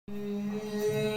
Hare Krishna,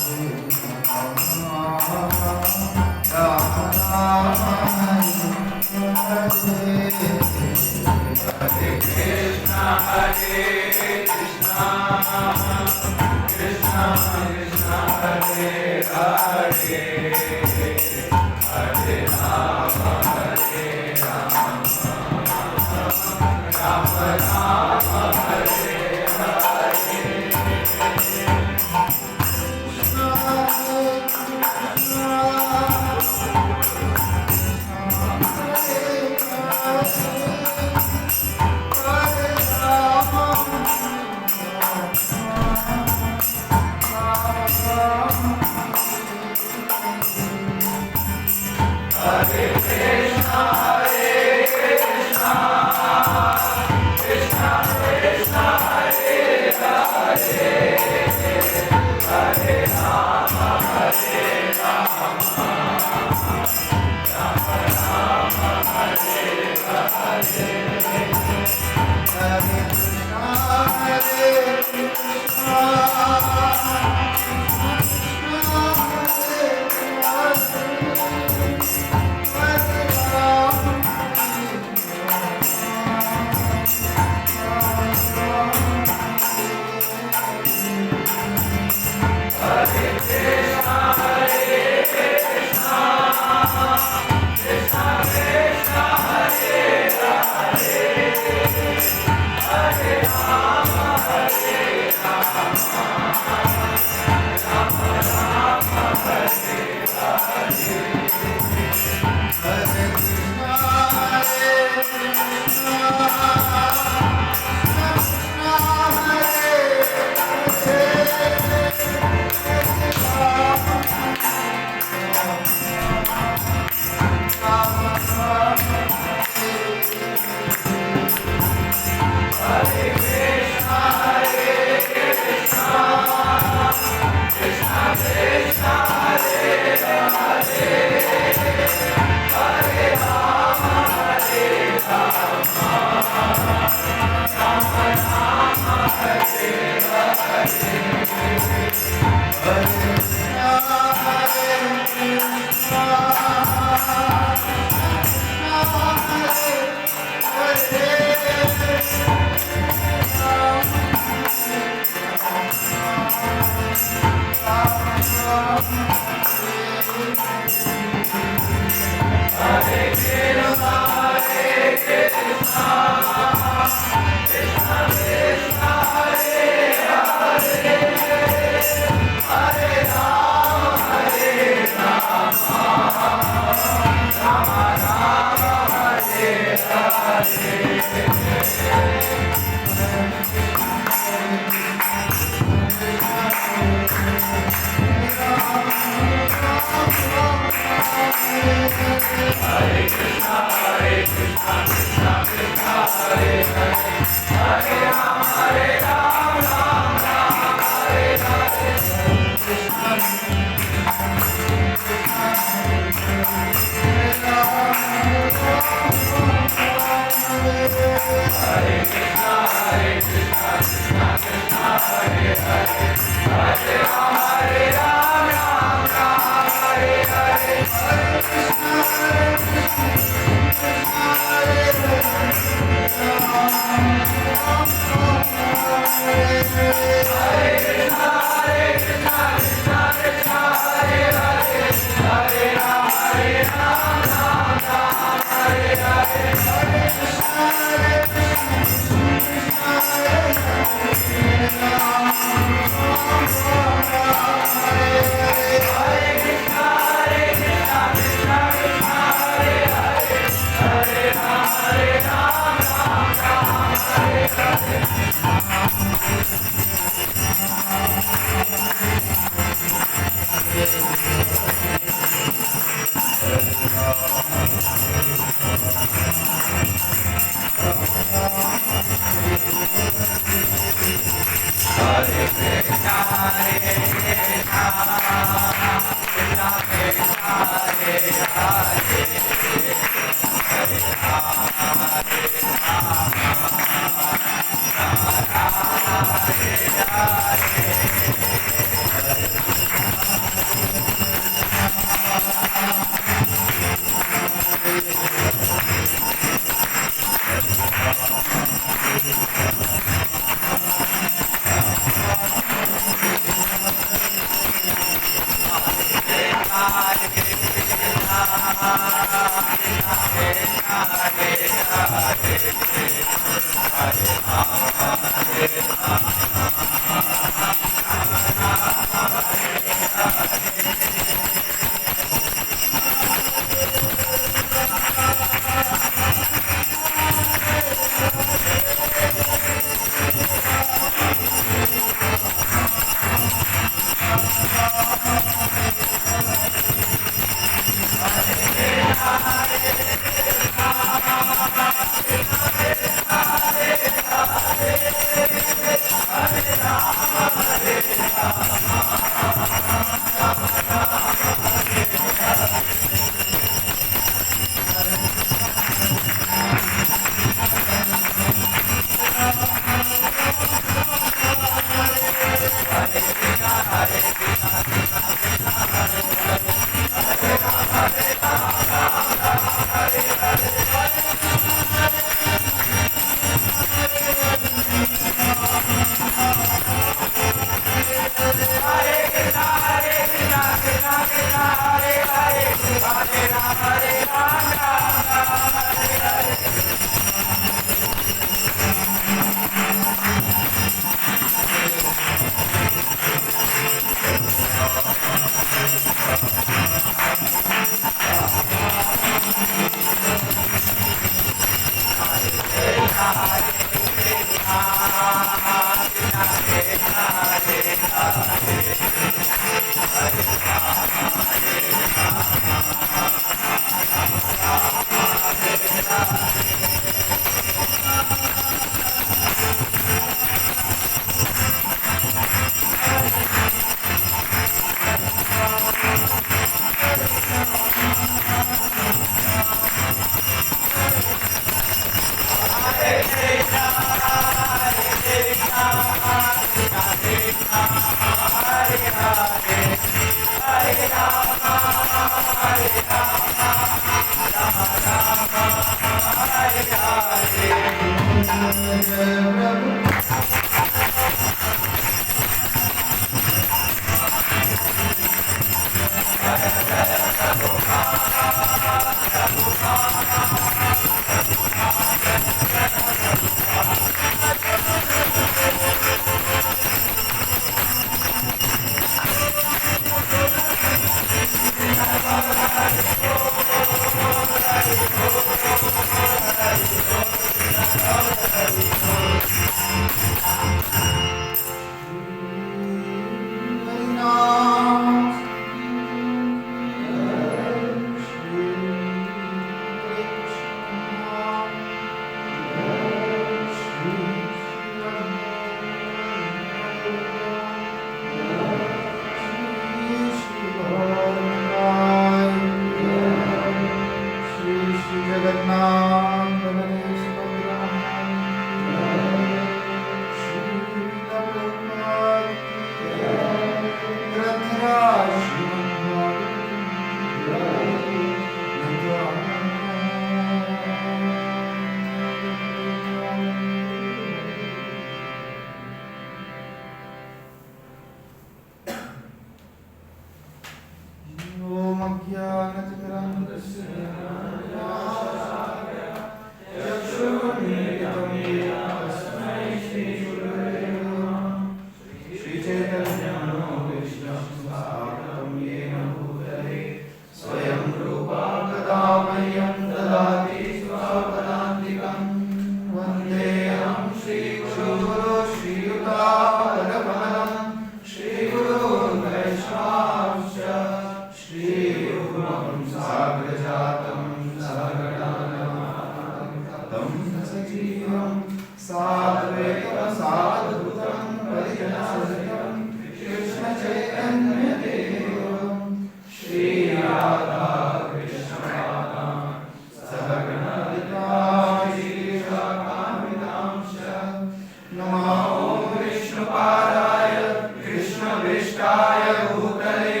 भूतले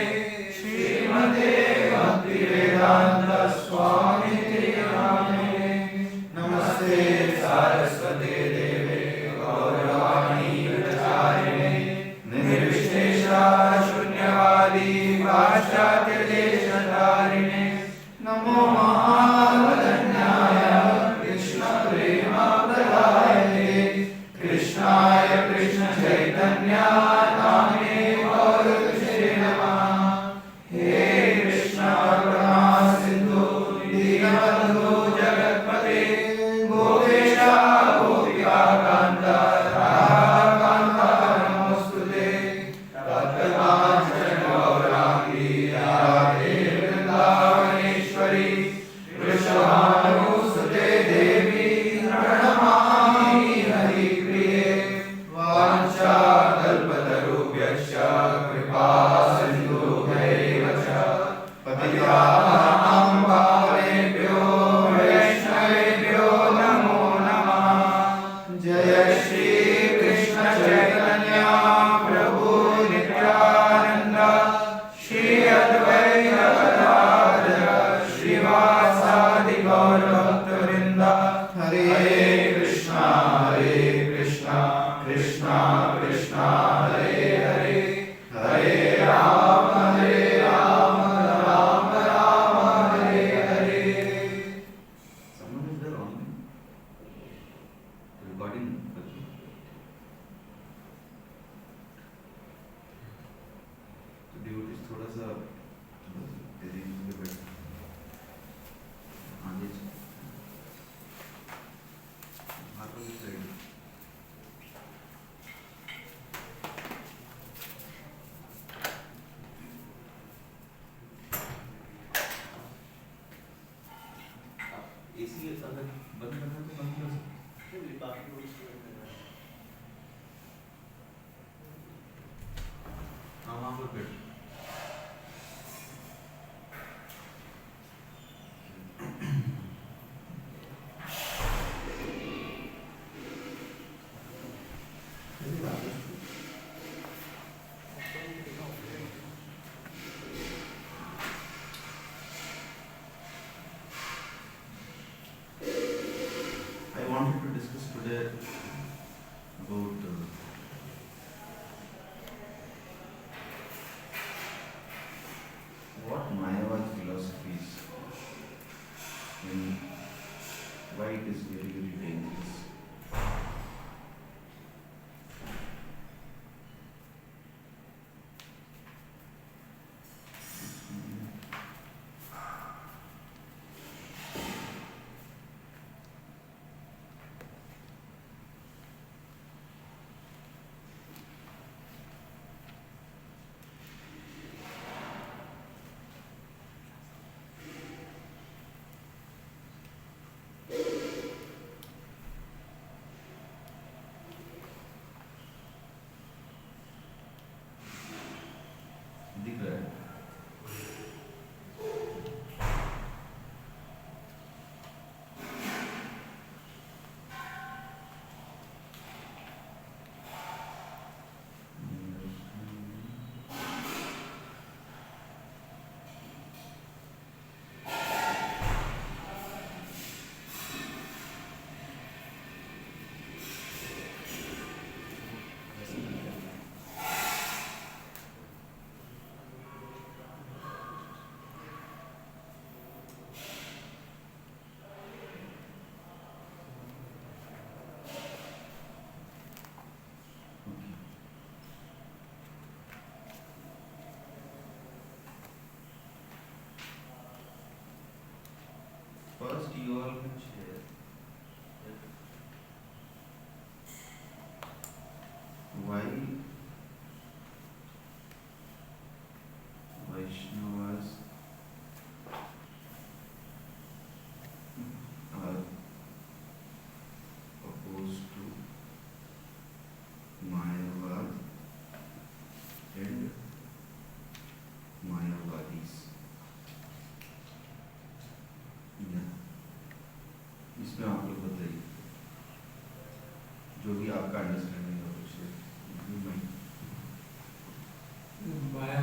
श्रीमते भक्तिवेदांत स्वामिने नामिने। नमस्ते सारस्वते देवे गौरवाणी प्रचारिणे निर्विशेषा शून्यवादी पाश्चात्य देशधारिणे। नमो महावदन्याय कृष्ण प्रेम प्रदायते कृष्णाय कृष्ण चैतन्य नामे गौरवसे नमः। हे कृष्ण करुणा सिंधु दीनबंधु जगत्पते गोपेश गोपिका कांत राधाकांत नमोस्तुते। तप्तकांचन गौरांगी राधे वृंदावनेश्वरी वृषभानुसुते देवी प्रणमामि हरिप्रिये। वाञ्छाकल्पतरुभ्यश्च कृपा सिन्धुभ्यैव च पतितानां पावनेभ्यो वैष्णवेभ्यो नमो नमः। जय श्री कृष्ण चैतन्य प्रभु नित्यानंद श्री अद्वैत गदाधर श्रीवासादि गौर भक्तवृंद। हरे Krishna Krishna Krishna Hare Hare Hare Ram Ram Ram Hare Hare. Someone is there on recording. तो devotees थोड़ा सा तेजी से बैठ आगे हाथों की साइड। एसी अगर बंद करना तो बंद कर सकते हैं। बाकी रूल्स हाँ वहाँ पर बैठ। I wanted to discuss today about what Mayavad philosophy is and why it is very, very dangerous. दिख रहा है? First, you all can share why Vaishnavas are opposed to Mayavad and Mayavadis. इसमें आप लोग बताइए जो भी आपका अंडरस्टैंडिंग है कुछ माया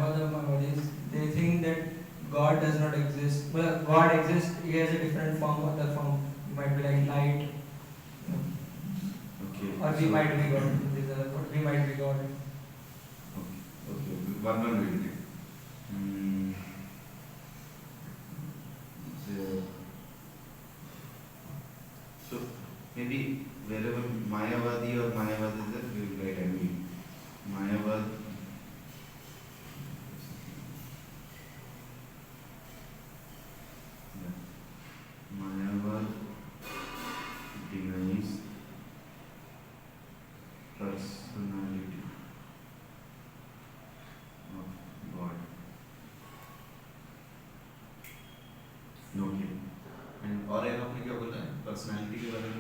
God does not exist. Well, God exists. He has a different form. Other form might be like light, Okay. or we might be God. Or we might be God. Okay. One will take. So maybe wherever Mayavadi or Mayavad is there, we will write MV. Mayavad. Yeah. Mayavad denies personality of God. Okay. And और एक आपने क्या बोला है personality के बारे में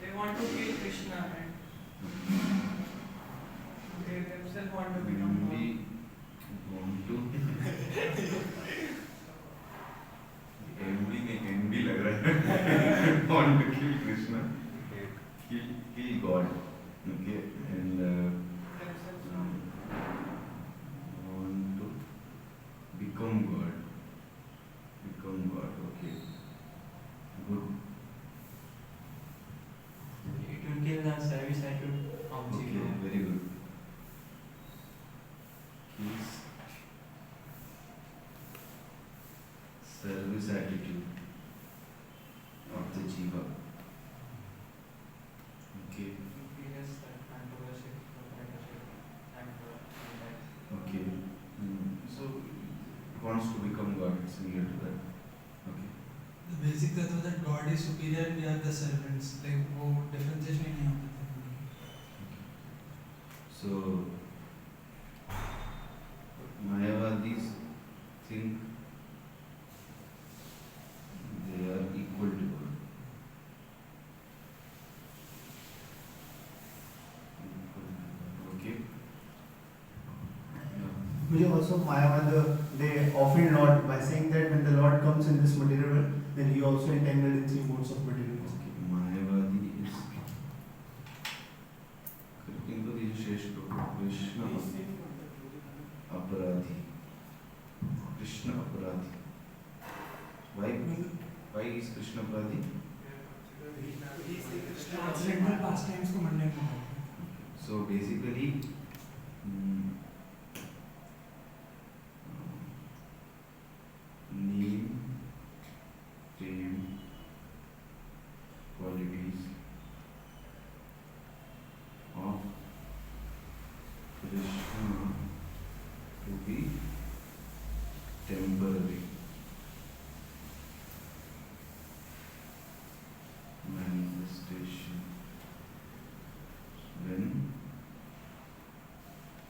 They want to kill Krishna and they themselves want to become God. MD में MD लग रहा है want to kill Krishna kill God okay and want to become God okay good It will kill the service attitude of okay Jiva. very good kills service attitude of the jiva okay Yes, and to worship, okay so it wants to become God similar to that okay The basic तत्व that God is superior and we are the servants. Like वो differentiation ही नहीं होता. So Mayavadis think they are equal to God. Okay. Which also Mayavad, they offend Lord by saying that when the Lord comes in this material world, then he also entangled in three modes of material world. Okay. Mayavadi is इनको दीजिए शेष को कृष्ण अपराधी कृष्ण अपराधी why is Krishna अपराधी Transcendental pastimes को मरने को. so basically name fame qualities of Krishna to be temporary manifestation when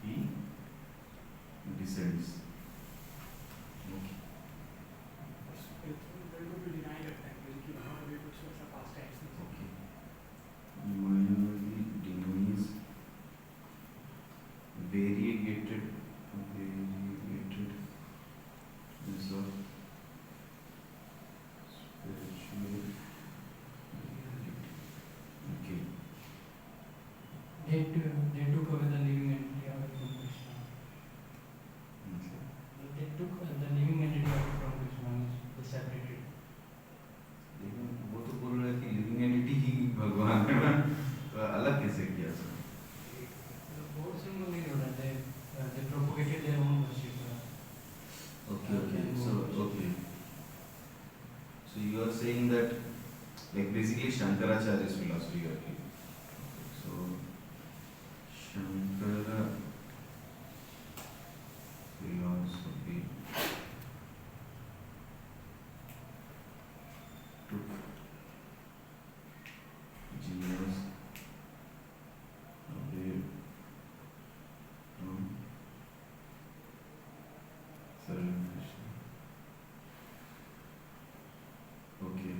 he descends. Okay. Okay. Mayavadi denies variegated is of spiritual reality. Okay. They took away the living entity out from Krishna. Okay. They took the living entity out from Krishna. They separated. लेकिन वो तो बोल रहे थे living entity ही भगवान है ना तो अलग कैसे किया sir Both similarly, they propagated their own worship. okay so you are saying that like basically Shankaracharya's philosophy you are saying. So Shankara philosophy took genius away from salvation. Okay.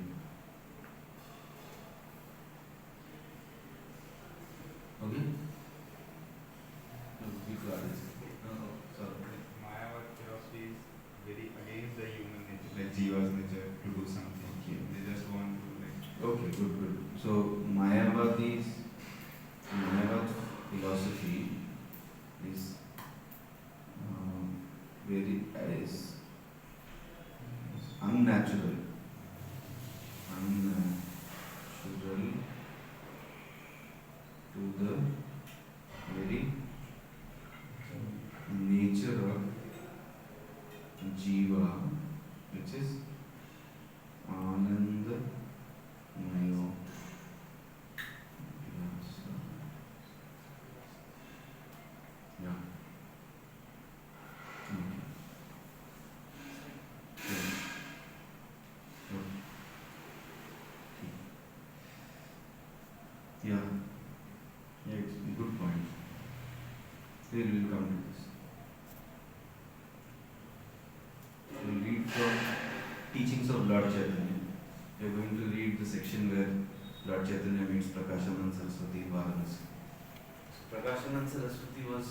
Okay? No, we got it. No, sorry. Mayavad philosophy is very against the human nature, like Jiva's nature, to do something. Okay. They just want to like. Okay, good. So Mayavad philosophy is unnatural to the very nature of Jiva, which is Ananda Mayo. Yeah. Yeah. Yeah, it's a good point. Here we will come to this. We'll read from Teachings of Lord Chaitanya. We are going to read the section where Lord Chaitanya meets Prakashananda Saraswati in Varanasi. So Prakashananda Saraswati was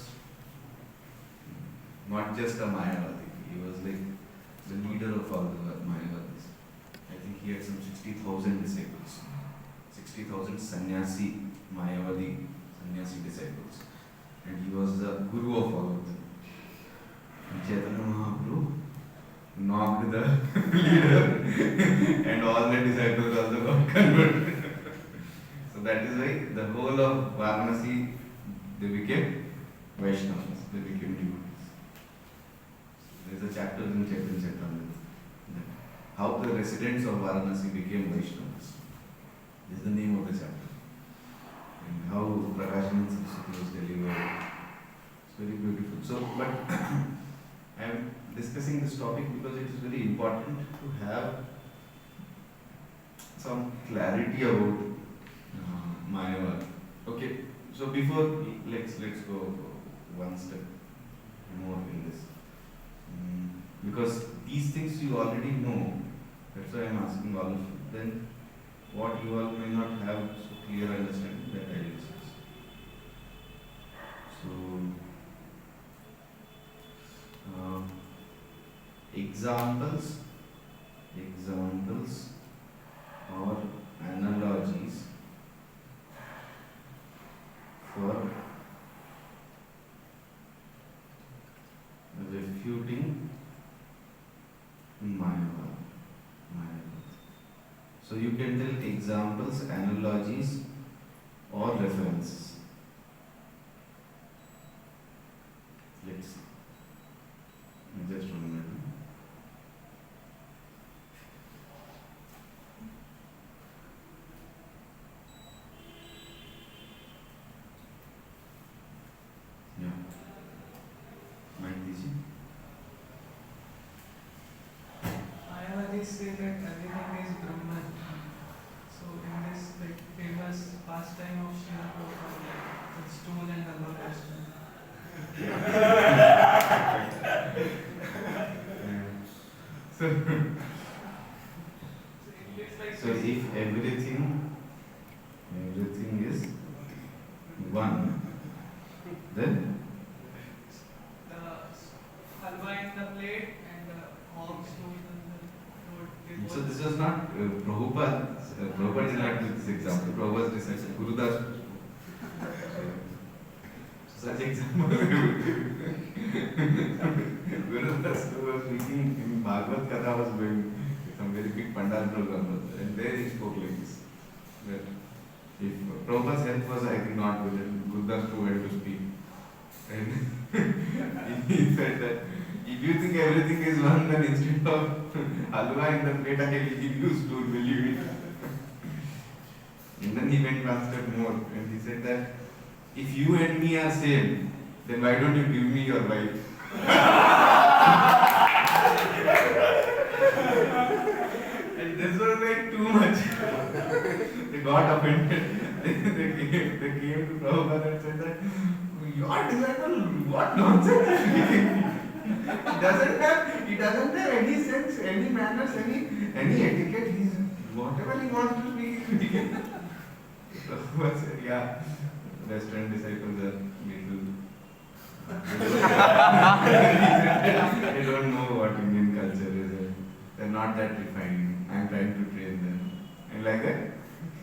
not just a Mayavadi, he was like the leader of all the Mayavadis. I think he had some 60,000 disciples. 60,000 sannyasi, Mayavadi sannyasi disciples. And he was the guru of all of them. And Chaitanya Mahaprabhu knocked the leader and all the disciples also got converted. So that is why the whole of Varanasi, they became Vaishnavas, they became devotees. There is a chapter in Chaitanya Charitamrita, how the residents of Varanasi became Vaishnavas. This is the name of the chapter. And how Prakashananda Saraswati was delivered. It's very beautiful. So, but I am discussing this topic because it is very important to have some clarity about Mayavada. Okay, so before let's go one step more in this. Because these things you already know, that's why I am asking all of you. Then what you all may not have so clear understanding, that I will discuss. So, examples or analogies for refuting Mayavada. So you can tell examples, analogies or references. Let's see. Just 1 minute. Yeah. Mind easy. Mayavadis say that everything is Brahman. So in this like famous pastime of Srila Prabhupada, the stool and the love restaurant. So if everything is one, then The halwa in the plate and the hog stool in the road. so this was not Prabhupada. Prabhupada did not give this example. Prabhupada decided Gurudas. Such example. Gurudas was speaking in Bhagavad Katha, was going some very big pandal program, and there he spoke like this. That if Prabhupada's health was, I think, not good, and Gurudas too had to speak. And he said that if you think everything is one, then instead of halwa in the plate, I will give you stool, will you eat? And then he went one step more, and he said that if you and me are same, then why don't you give me your wife? And this was like too much. They got offended. They came to Prabhupada and said that, your disciple, what nonsense is speaking? He doesn't have any sense, any manners, any etiquette. He's whatever he wants to speak, he can. Prabhupada said, yeah, Western disciples are little. They don't know what Indian culture is. They're not that refined. I'm trying to train them. And like that,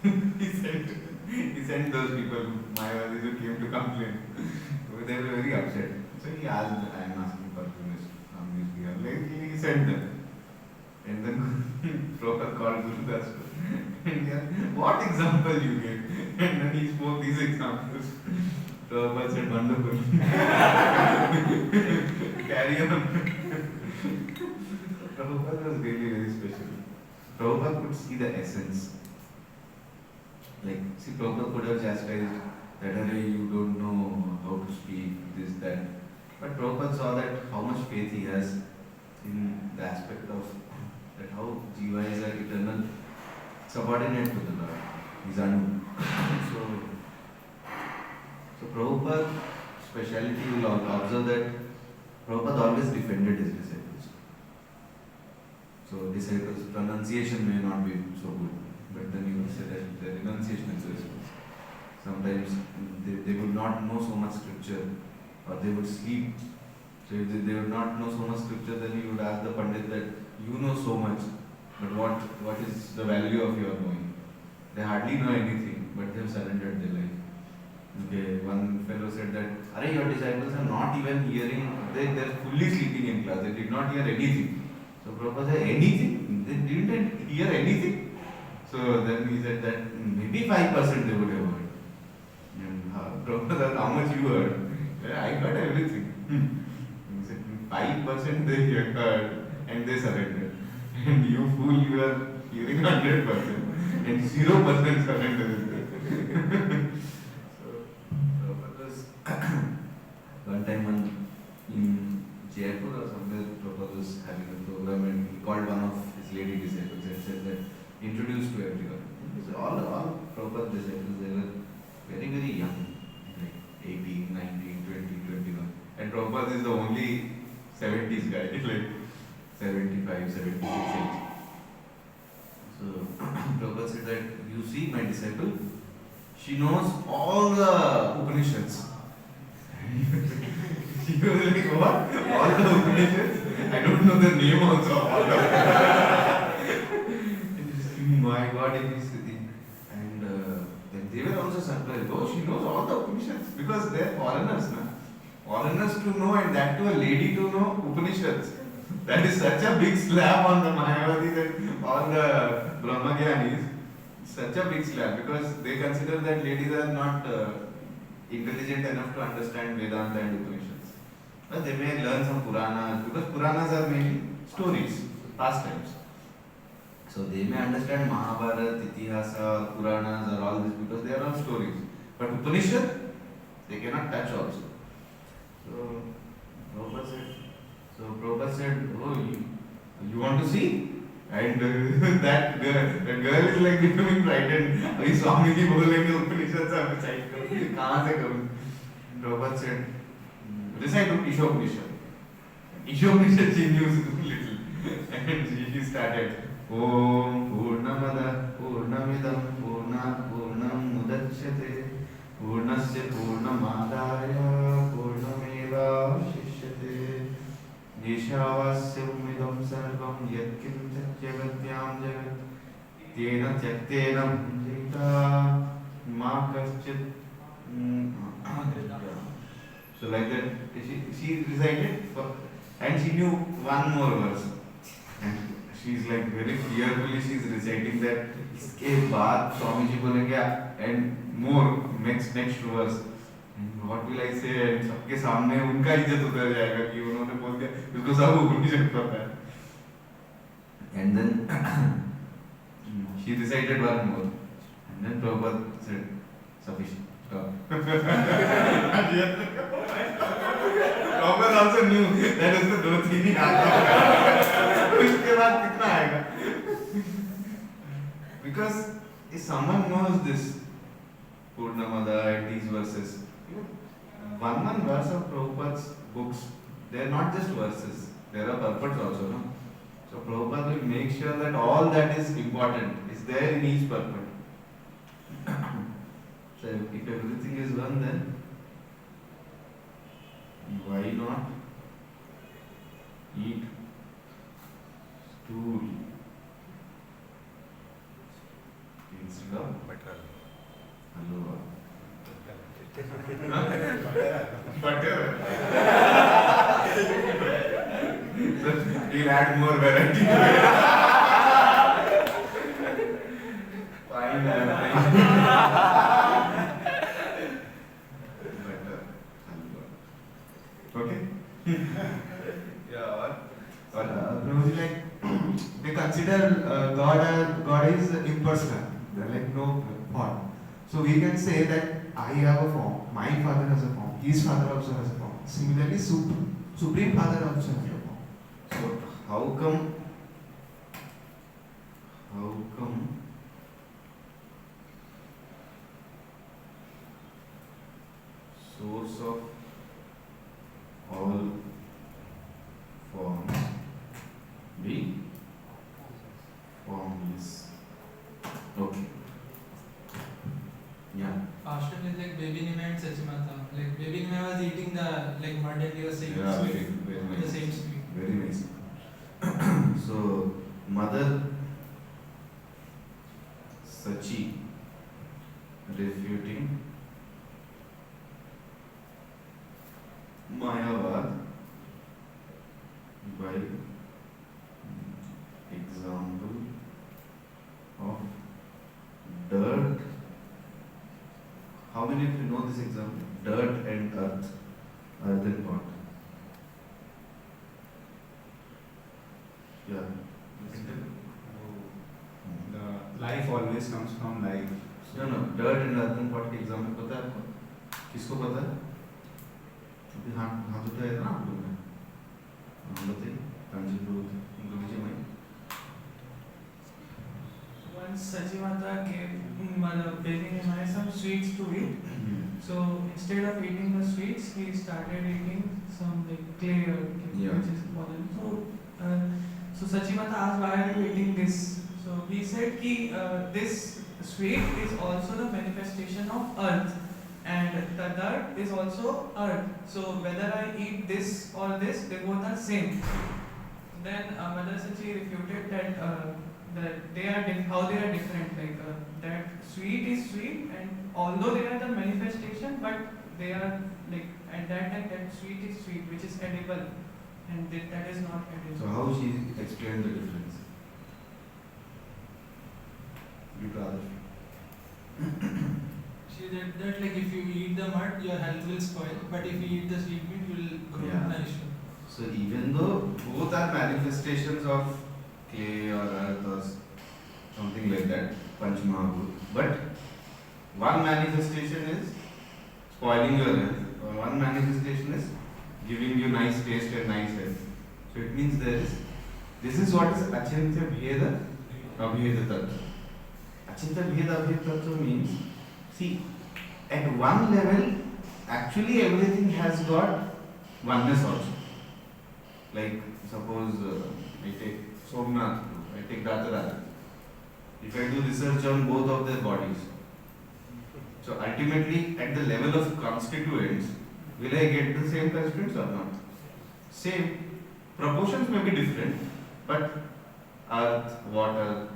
he sent those people, Mayavadis, who came to complain. They were very upset. So he asked, I'm asking forgiveness from this guy. Like, he sent them. And then Prabhupada called Gurudas and he asked, what example you gave? And then he spoke these examples. Prabhupada said, wonderful. Carry on. Prabhupada was really very special. Prabhupada could see the essence. Like, see, Prabhupada could have chastised that, "Arey, you don't know how to speak, this, that." But Prabhupada saw that how much faith he has in the aspect of that how Jiva is an eternal subordinate to the Lord. He's Anu. So Prabhupada speciality will observe that Prabhupada always defended his disciples. So disciples' pronunciation may not be so good, but then you will say that their renunciation is very good. Sometimes they would not know so much scripture, or they would sleep. So if they would not know so much scripture, then you would ask the Pandit that you know so much, but what is the value of your knowing? They hardly know anything, but they have surrendered their life. Okay, one fellow said that, "Arey, your disciples are not even hearing, they're fully sleeping in class, they did not hear anything." So Prabhupada said, "Anything? They didn't hear anything?" So then he said that maybe 5% they would have heard. And Prabhupada said, "How much you heard?" "Yeah, I heard everything." He said, 5% they heard and they surrendered. And you fool, you are hearing 100% and 0% surrender. So Prabhupada was one time in Jaipur or somewhere, Prabhupada was having a program and he called one of his lady disciples and said that, "Introduce to everyone." So all Prabhupada disciples, they were very, very young, like 18, 19, 20, 21. And Prabhupada is the only 70s guy, like 75, 76 age. So Prabhupada said that, "You see my disciple, she knows all the Upanishads." She was like, "What? All the Upanishads? I don't know the name also of all the My God, it is the thing." And then they were also surprised. "Oh, she knows all the Upanishads," because they are foreigners, na? Foreigners to know, and that to a lady to know Upanishads. That is such a big slap on the Mayavadis and all the Brahmagyanis. Such a big slap, because they consider that ladies are not intelligent enough to understand Vedanta and Upanishads. But they may learn some Puranas, because Puranas are mainly stories, pastimes. So they may understand Mahabharata, Itihasa, Puranas or all this because they are all stories. But Upanishad, they cannot touch also. So Prabhupada said, "Oh, you want to see?" And that girl is like becoming frightened. "Abhi Swami ji bolenge Upanishad se recite karo." "Kahan se karu?" Prabhupada said, "Recite Ishopanishad." Ishopanishad she knew little. And she started, "Om Purnamada Purnamidam Purnat Purnam Mudachyate Purnasya Purnamadaya Purnameva Shishyate Yeshavasya Sarvam Yatkinchak Jagatyam Jagat Tena Tyaktena Jita Ma Kaschit." So like that, she recited and she knew one more verse. And she's like very fearfully she's reciting that. इसके बाद स्वामी जी बोलेंगे and more next verse. What will I say? And सबके सामने उनका इज्जत उतर जाएगा कि उन्होंने बोल दिया, इसको सब उपानिषद पता है. And then she recited one more. And then Prabhupada said, "Sufficient. Stop." Prabhupada also knew that is the dose he need. उसके बाद कितना आएगा? Because if someone knows this Purnamada and these verses, one verse of Prabhupada's books, they are not just verses, there are purports also, no? So Prabhupada will make sure that all that is important is there in each purport. So if everything is one, then why not eat stool instead of halwa? Butter. So We'll add more variety to it. Fine, but, okay? Yeah, or Prabhuji, like, they consider God is impersonal. They're like no form. So we can say that I have a form, my father has a form, his father also has a form. Similarly, Supreme Father also has a form. So how come source of all forms be formless? Okay. Yeah. Pastor is like baby Nima and Sachimata. Like baby Nima was eating the like mud and he was saying Yeah, sweet. very The nice. same sweet. Very nice. So, Mother Sachi refuting Mayavad by example of dirt. How many of you know this example? Dirt and earth, earthen pot. Yeah. The life always comes from life. No, dirt and earthen pot के exam में पता है आपको? किसको पता है? अभी हाथ उठाया था ना आप लोगों ने? बताइए, कांजी लोग, उनको नीचे mic. Once Sachimata gave baby Nima some sweets to eat. So instead of eating the sweets, he started eating some like clay or Yeah. which is pollen. So Sachimata asked, why are you eating this? So he said ki this sweet is also the manifestation of earth, and the dirt is also earth. So whether I eat this or this, they both are same. Then Mother Sachi refuted that that they are how they are different. Like that sweet is sweet, and although they are the manifestation, but they are like at that time that sweet is sweet, which is edible, and that is not edible. So how she explained the difference? You rather. She said that like if you eat the mud, your health will spoil, but if you eat the sweet meat, you will grow Yeah. nicely. So even though both are manifestations of clay or earth or something like that, Panchamahabhut, but one manifestation is spoiling your health, or one manifestation is giving you nice taste and nice health. So it means this is what is Achintya Bheda Abheda Tattva. Achintya Bheda Abheda Tattva means, see, at one level, actually everything has got oneness also. Like, suppose I take Somnath, I take Dataraj. If I do research on both of their bodies, so ultimately at the level of constituents, will I get the same constituents or not? Same. Proportions may be different, but earth, water,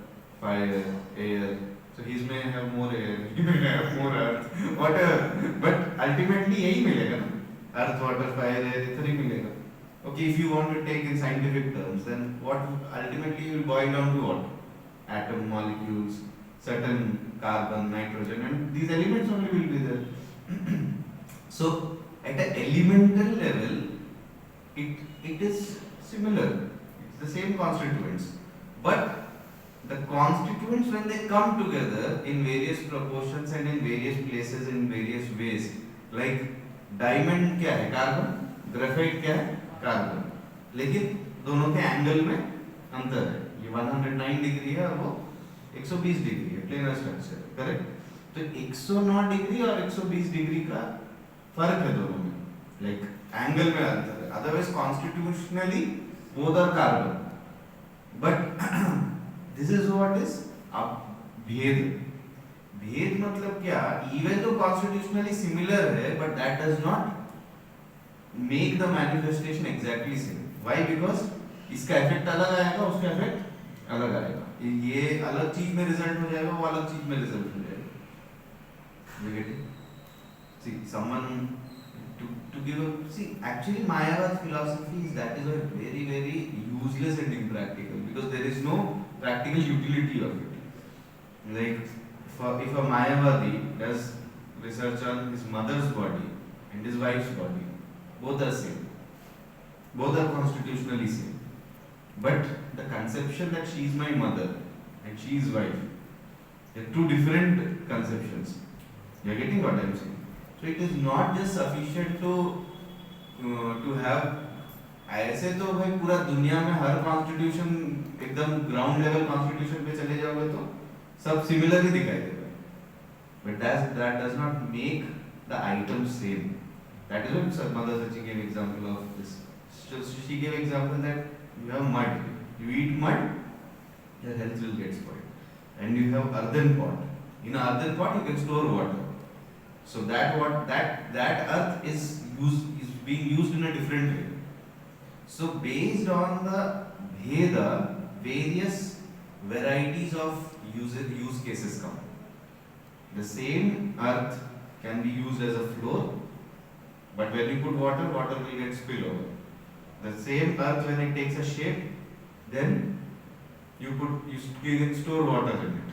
fire, air, so his may have more air, he may have more earth, whatever. But ultimately यही मिलेगा ना? Earth, water, fire, air, इतना ही मिलेगा. Okay, if you want to take in scientific terms, then what ultimately will boil down to what? Atom, molecules, certain carbon, nitrogen, and these elements only will be there. So at an elemental level, it is similar. It's the same constituents, but the constituents, when they come together in various proportions and in various places in various ways, like diamond क्या है? Carbon. Graphite क्या है? Carbon. लेकिन दोनों के angle में अंतर है. ये 109 डिग्री है और वो 120 डिग्री है. Planar structure, correct? तो 109 डिग्री और 120 डिग्री का फर्क है दोनों में. लाइक एंगल में अंतर है. Otherwise constitutionally both are carbon. But this is what is भेद. भेद मतलब क्या? इवन तो कॉन्स्टिट्यूशनली सिमिलर है, but that does not make the manifestation exactly same. Why? Because इसका इफेक्ट अलग आएगा, उसका इफेक्ट अलग आएगा. ये अलग चीज में रिजल्ट हो जाएगा, वो अलग चीज में रिजल्ट हो जाएगा. You get it? See, someone to give a see. Actually, Mayavad philosophy is that is a very very useless and impractical because there is no practical utility of it. Like, if a Mayavadi does research on his mother's body and his wife's body, both are same, both are constitutionally same. But the conception that she is my mother and she is wife, they are two different conceptions. You are getting what I am saying? So it is not just sufficient to have. ऐसे तो भाई पूरा दुनिया में हर constitution एकदम ground level constitution पे चले जाओगे तो सब सिमिलर ही दिखाई देगा. But that does not make the item same. That is what Mother Sachi gave example of this. So she gave example that you have mud. You eat mud, your health will get spoiled. And you have earthen pot. In an earthen pot you can store water. So that earth is being used in a different way. So based on the Bheda, various varieties of use cases come. The same earth can be used as a floor, but when you put water will get spill over. The same earth, when it takes a shape, then you can store water in it.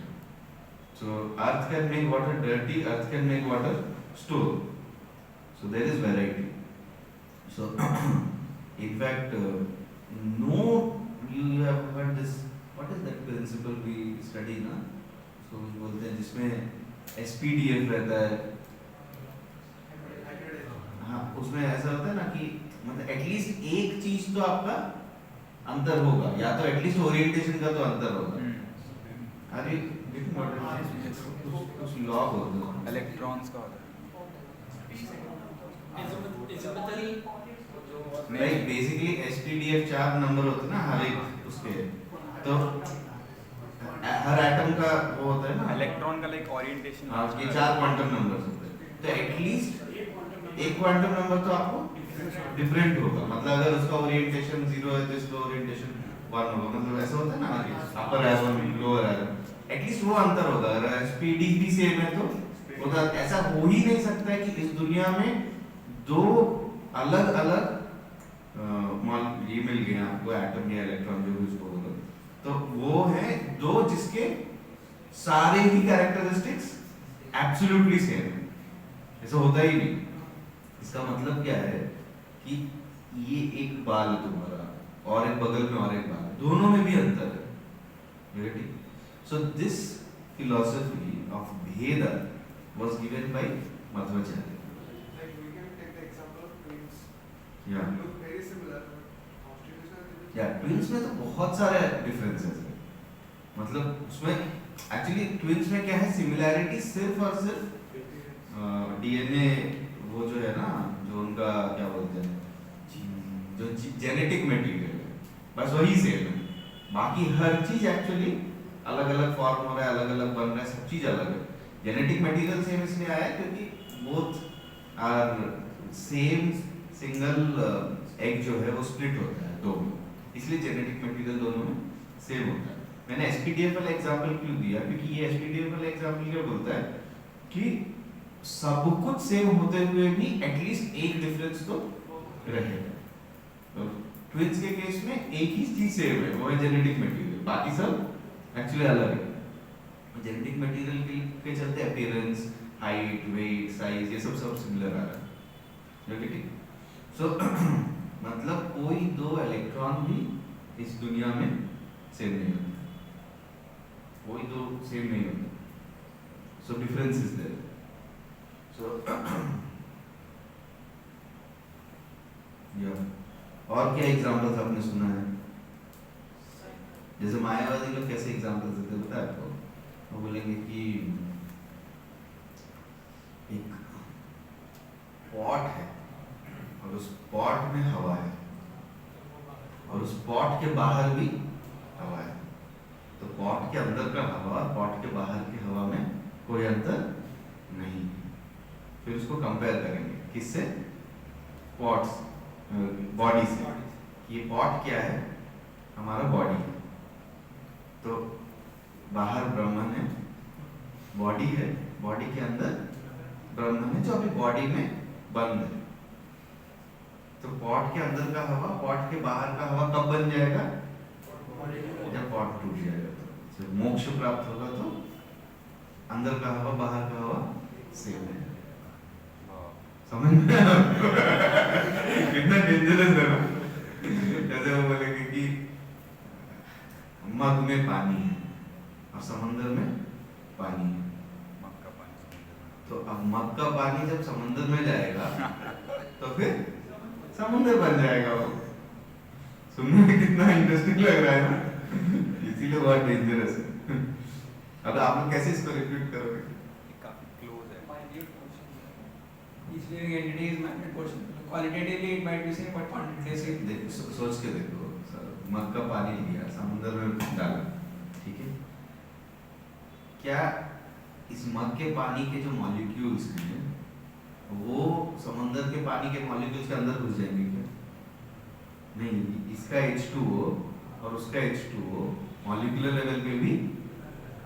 So earth can make water dirty, earth can make water store. So there is variety. So in fact, you have heard this. What is that principle we study ना? So बोलते हैं जिसमें SPDF रहता है. हाँ, उसमें ऐसा होता है ना कि मतलब एटलीस्ट एक चीज तो आपका अंतर होगा, या तो एटलीस्ट ओरिएंटेशन का तो अंतर होगा. अरे कुछ लॉ होता है इलेक्ट्रॉन्स का होता है. लाइक बेसिकली SPDF 4 नंबर होते हैं ना हर एक उसके, तो हर एटम का वो होता है ना इलेक्ट्रॉन का लाइक ओरिएंटेशन. हाँ, उसके 4 क्वांटम नंबर्स होते हैं. तो एटलीस्ट एक क्वांटम नंबर तो आपको डिफरेंट होगा. मतलब अगर उसका ओरिएंटेशन 0 है तो इसका ओरिएंटेशन 1 होगा. मतलब ऐसा होता है ना अपर एटम लोअर एटम, एटलीस्ट वो अंतर होगा. अगर स्पीडी भी सेम है तो होता. ऐसा हो ही नहीं सकता है कि इस दुनिया में दो अलग अलग ये मिल गए आपको एटम या इलेक्ट्रॉन जो भी उसको बोलो, तो वो है दो जिसके सारे ही कैरेक्टरिस्टिक्स एब्सोल्युटली सेम है. ऐसा होता ही नहीं. इसका मतलब क्या है कि ये एक बाल है तुम्हारा और एक बगल में और एक बाल है, दोनों में भी अंतर है. सो दिस फिलॉसफी ऑफ भेद was given by Madhvacharya. Like we can take the example of twins. या Look very similar, but constitutional. या ट्विन्स में तो बहुत सारे डिफरेंसेस हैं. मतलब उसमें एक्चुअली ट्विन्स में क्या है, सिमिलैरिटी सिर्फ और सिर्फ DNA वो जो है ना, जो उनका क्या बोलते हैं, जो जेनेटिक मटेरियल है, बस वही सेम है. बाकी हर चीज एक्चुअली अलग अलग फॉर्म हो रहा है, अलग अलग बन रहा है, सब चीज अलग है. जेनेटिक मटेरियल सेम इसलिए आया है क्योंकि both are same. Single egg जो है वो स्प्लिट होता है दो में, इसलिए जेनेटिक मटेरियल दोनों में सेम होता है. मैंने SPDF वाला एग्जांपल क्यों दिया, क्योंकि ये SPDF वाला एग्जांपल क्या बोलता है कि सब कुछ सेम होते हुए भी एटलीस्ट एक डिफरेंस तो रहेगा. तो ट्विन्स के केस में एक ही चीज सेम है, वो है जेनेटिक मटेरियल, बाकी सब एक्चुअली अलग है. जेनेटिक मटेरियल के चलते अपीयरेंस, हाइट, वेट, साइज ये सब सिमिलर आ रहा है. ठीक. सो मतलब कोई दो इलेक्ट्रॉन भी इस दुनिया में सेम नहीं होते, कोई दो सेम नहीं होते. So difference is there. So या और क्या एग्जांपल्स आपने सुना है? जैसे मायावादी लोग कैसे एग्जांपल्स देते हैं पता है आपको? वो बोलेंगे कि एक पॉट है और उस पॉट में हवा है और उस पॉट के बाहर भी हवा है. तो पॉट के अंदर का हवा और पॉट के बाहर की हवा में कोई अंतर नहीं. फिर उसको कंपेयर करेंगे किससे? पॉट्स, बॉडी से. ये पॉट क्या है? हमारा बॉडी है. तो बाहर ब्रह्मन है, बॉडी है, बॉडी के अंदर ब्रह्मन है जो अभी बॉडी में बंद है. पॉट के अंदर का हवा पॉट के बाहर का हवा कब बन जाएगा? जब पॉट टूट जाएगा। तो जब मोक्ष प्राप्त होगा तो अंदर का हवा बाहर का हवा सेम है। समझ में कितना डेंजरस है ना? जैसे वो बोलेंगे कि मग में पानी है और समंदर में पानी है। तो अब मग का पानी जब समंदर में जाएगा तो फिर समुद्र बन जाएगा वो। सुनने में कितना इंटरेस्टिंग लग रहा है ना? इसीलिए बहुत डेंजरस है। अब आप लोग कैसे इसको रिपीट करोगे? काफी क्लोज है। Each living entity is magnet portion. Qualitatively it might be same, but quantitatively देखो सोच के देखो, मग का पानी लिया समुद्र में डाला, ठीक है? क्या इस मग के पानी के जो मॉलिक्यूल्स हैं वो समंदर के पानी के मॉलिक्यूल्स के अंदर घुस जाएंगे क्या? नहीं, इसका H2O और उसका H2O मॉलिक्यूलर लेवल पे भी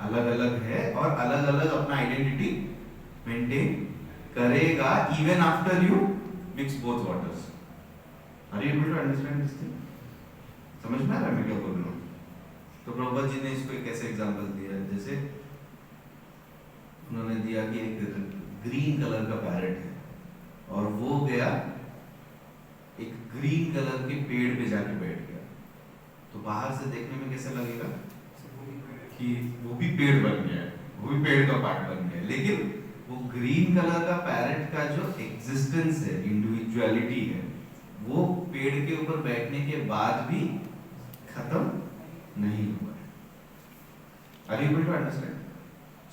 अलग अलग है और अलग अलग अपना आइडेंटिटी मेंटेन करेगा even after you mix both waters. Are you able to understand this thing? समझ में आ रहा है मैं क्या बोल रहा हूँ? तो प्रभुपाद जी ने इसको एक ऐसे एग्जांपल दिया, जैसे उन्होंने दिया कि एक ग्रीन कलर का पैरेट है और वो गया एक ग्रीन कलर के पेड़ पे जाके बैठ गया। तो बाहर से देखने में कैसे लगेगा कि वो भी पेड़ बन गया है, वो भी पेड़ का पार्ट बन गया है, लेकिन वो ग्रीन कलर का पैरेट का जो एग्जिस्टेंस है, इंडिविजुअलिटी है, वो पेड़ के ऊपर बैठने के बाद भी खत्म नहीं हुआ है। Are you able to understand?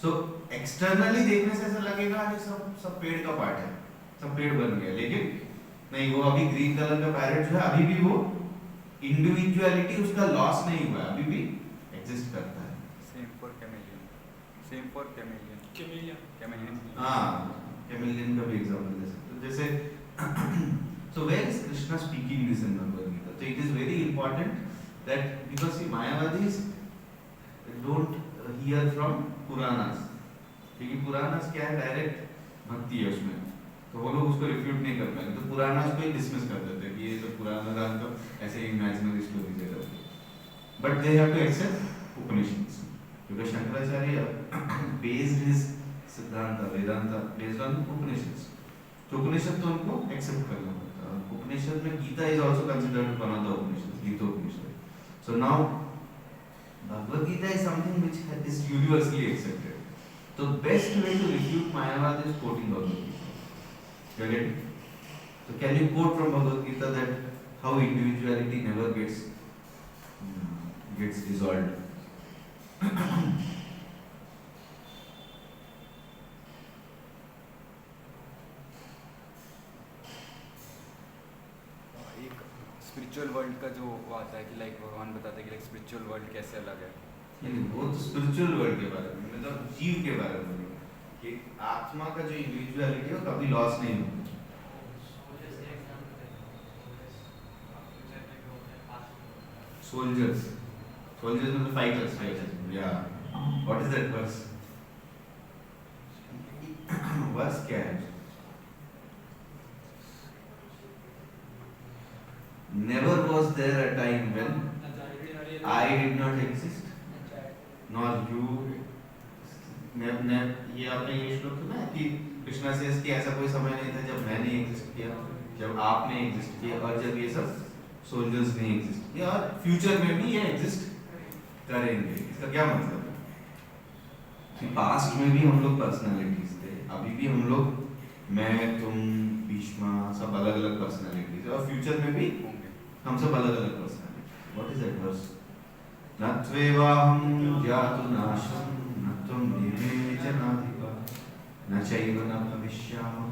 So externally देखने से ऐसा लगेगा कि सब पेड़ का पार्ट है, सब पेड़ बन गया, लेकिन नहीं, वो अभी ग्रीन कलर का पैरेट जो है अभी भी वो इंडिविजुअलिटी उसका लॉस नहीं हुआ है, अभी भी एग्जिस्ट करता है। Same for chameleon. Same for chameleon. Chameleon. हाँ, कैमेलियन का भी एग्जांपल दे सकते हो। जैसे so where is Krishna speaking this in Bhagavad Gita? So it is very important that because see Mayavadis don't hear from Puranas, क्योंकि पुराणास क्या है, direct भक्ति है उसमें, तो वो लोग उसको रिफ्यूट नहीं कर पाएंगे, तो पुराणास को ही डिसमिस कर देते हैं कि ये तो पुराना तो ऐसे ही इमेजिनरी स्टोरीज है। But they have to accept Upanishads, क्योंकि शंकराचार्य बेस्ड हिज सिद्धांत वेदांत बेस्ड ऑन उपनिषद्स, तो उपनिषद तो उनको एक्सेप्ट करना होता है। उपनिषद में Gita is also considered one of the Upanishad, Gitopanishad. So now Bhagavad Gita is something which is universally accepted. So best way to refute Mayavad is quoting Bhagavad Gita. You get it? So can you quote from Bhagavad Gita that how individuality never gets dissolved? एक spiritual world का जो वो आता है कि like भगवान बताते हैं कि लाइक स्पिरिचुअल वर्ल्ड कैसे अलग है। नहीं, वो तो स्पिरिचुअल वर्ल्ड के बारे में, मतलब जीव के बारे में कि आत्मा का जो इंडिविजुअलिटी है वो कभी लॉस नहीं होता। Soldiers मतलब fighters, yeah. What is that verse? Verse क्या है? Never was there a time when I did not exist, nor you. ये आपने ये श्लोक सुना है कि कृष्णा से कि ऐसा कोई समय नहीं था जब मैंने एग्जिस्ट किया, जब आपने एग्जिस्ट किया और जब ये सब सोल्जर्स ने एग्जिस्ट किया, और फ्यूचर में भी ये एग्जिस्ट करेंगे। इसका क्या मतलब है? पास्ट में भी हम लोग पर्सनालिटीज थे, अभी भी हम लोग, मैं, तुम, भीष्मा, सब अलग अलग पर्सनालिटीज है, और फ्यूचर में भी हम सब अलग अलग personalities. What is that verse? नत्वेवाहं जातु नाशं न त्वं दिवे जनाधिपा न चैव न भविष्यामः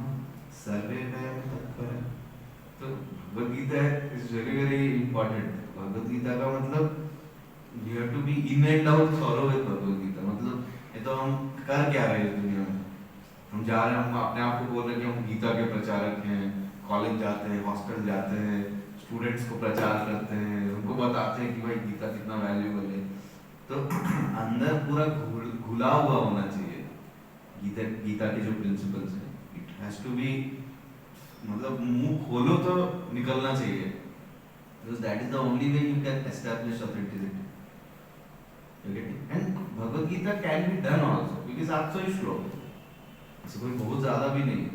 सर्वे वयं तत्परः। तो Bhagavad Gita is very very important. Bhagavad Gita का मतलब you have to be in and out thorough with Bhagavad Gita. मतलब ये तो हम कर क्या रहे हैं इस दुनिया में? हम जा रहे हैं, हम अपने आप को बोल रहे हैं कि हम गीता के प्रचारक हैं, कॉलेज जाते हैं, हॉस्टल जाते हैं, स्टूडेंट्स को प्रचार करते हैं, उनको बताते हैं कि भाई गीता कितना वैल्यूएबल है। तो अंदर पूरा घुला हुआ होना चाहिए गीता के जो प्रिंसिपल्स हैं। इट हैज टू बी मतलब मुंह खोलो तो निकलना चाहिए, because that is the only way you can establish authenticity. You get it? And Bhagavad Gita can be done also because 800 ही श्लोक है, ऐसे कोई बहुत ज़्यादा भी नहीं है।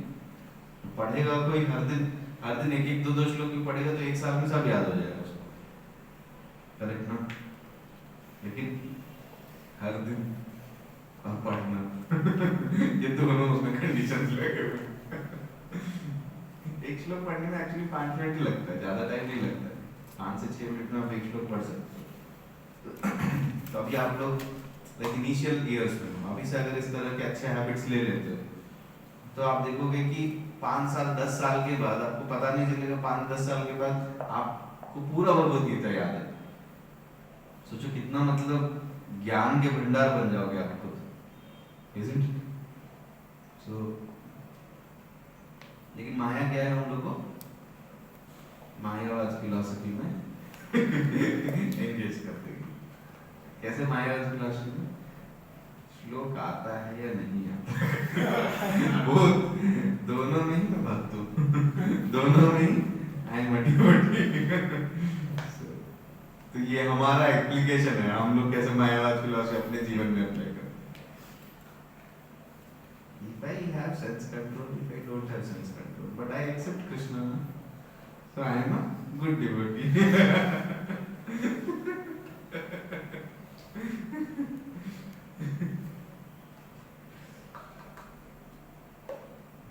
पढ़ेगा कोई हर दिन एक एक दो श्लोक भी पढ़ेगा तो एक साल में सब याद हो जाएगा उसको, करेक्ट ना? लेकिन हर दिन और पढ़ना ये दोनों उसमें कंडीशंस लगे हुए हैं। एक श्लोक पढ़ने में एक्चुअली 5 मिनट ही लगता है, ज़्यादा टाइम नहीं लगता है। 5 से 6 मिनट में आप एक श्लोक पढ़ सकते हो। तो अभी आप लोग लाइक इनिशियल ईयर्स में हो, अभी से अगर इस तरह के अच्छे हैबिट्स ले लेते हो तो आप देखोगे कि 5 साल 10 साल के बाद आपको पता नहीं चलेगा, 5-10 साल के बाद आपको पूरा भगवद गीता याद है। सोचो कितना मतलब ज्ञान के भंडार बन जाओगे आप खुद, isn't it? So, लेकिन माया क्या है हम लोग को मायावाद फिलॉसफी में एंगेज करते हैं। कैसे मायावाद फिलॉसफी में श्लोक आता है या नहीं आता वो दोनों में ही मैं भक्त हूँ, दोनों में ही आई मटी तो ये हमारा एप्लीकेशन है, हम लोग कैसे मायावाद फिलॉसफी अपने जीवन में अप्लाई करते हैं। If I have sense control, if I don't have sense control, but I accept Krishna, so I am a good devotee.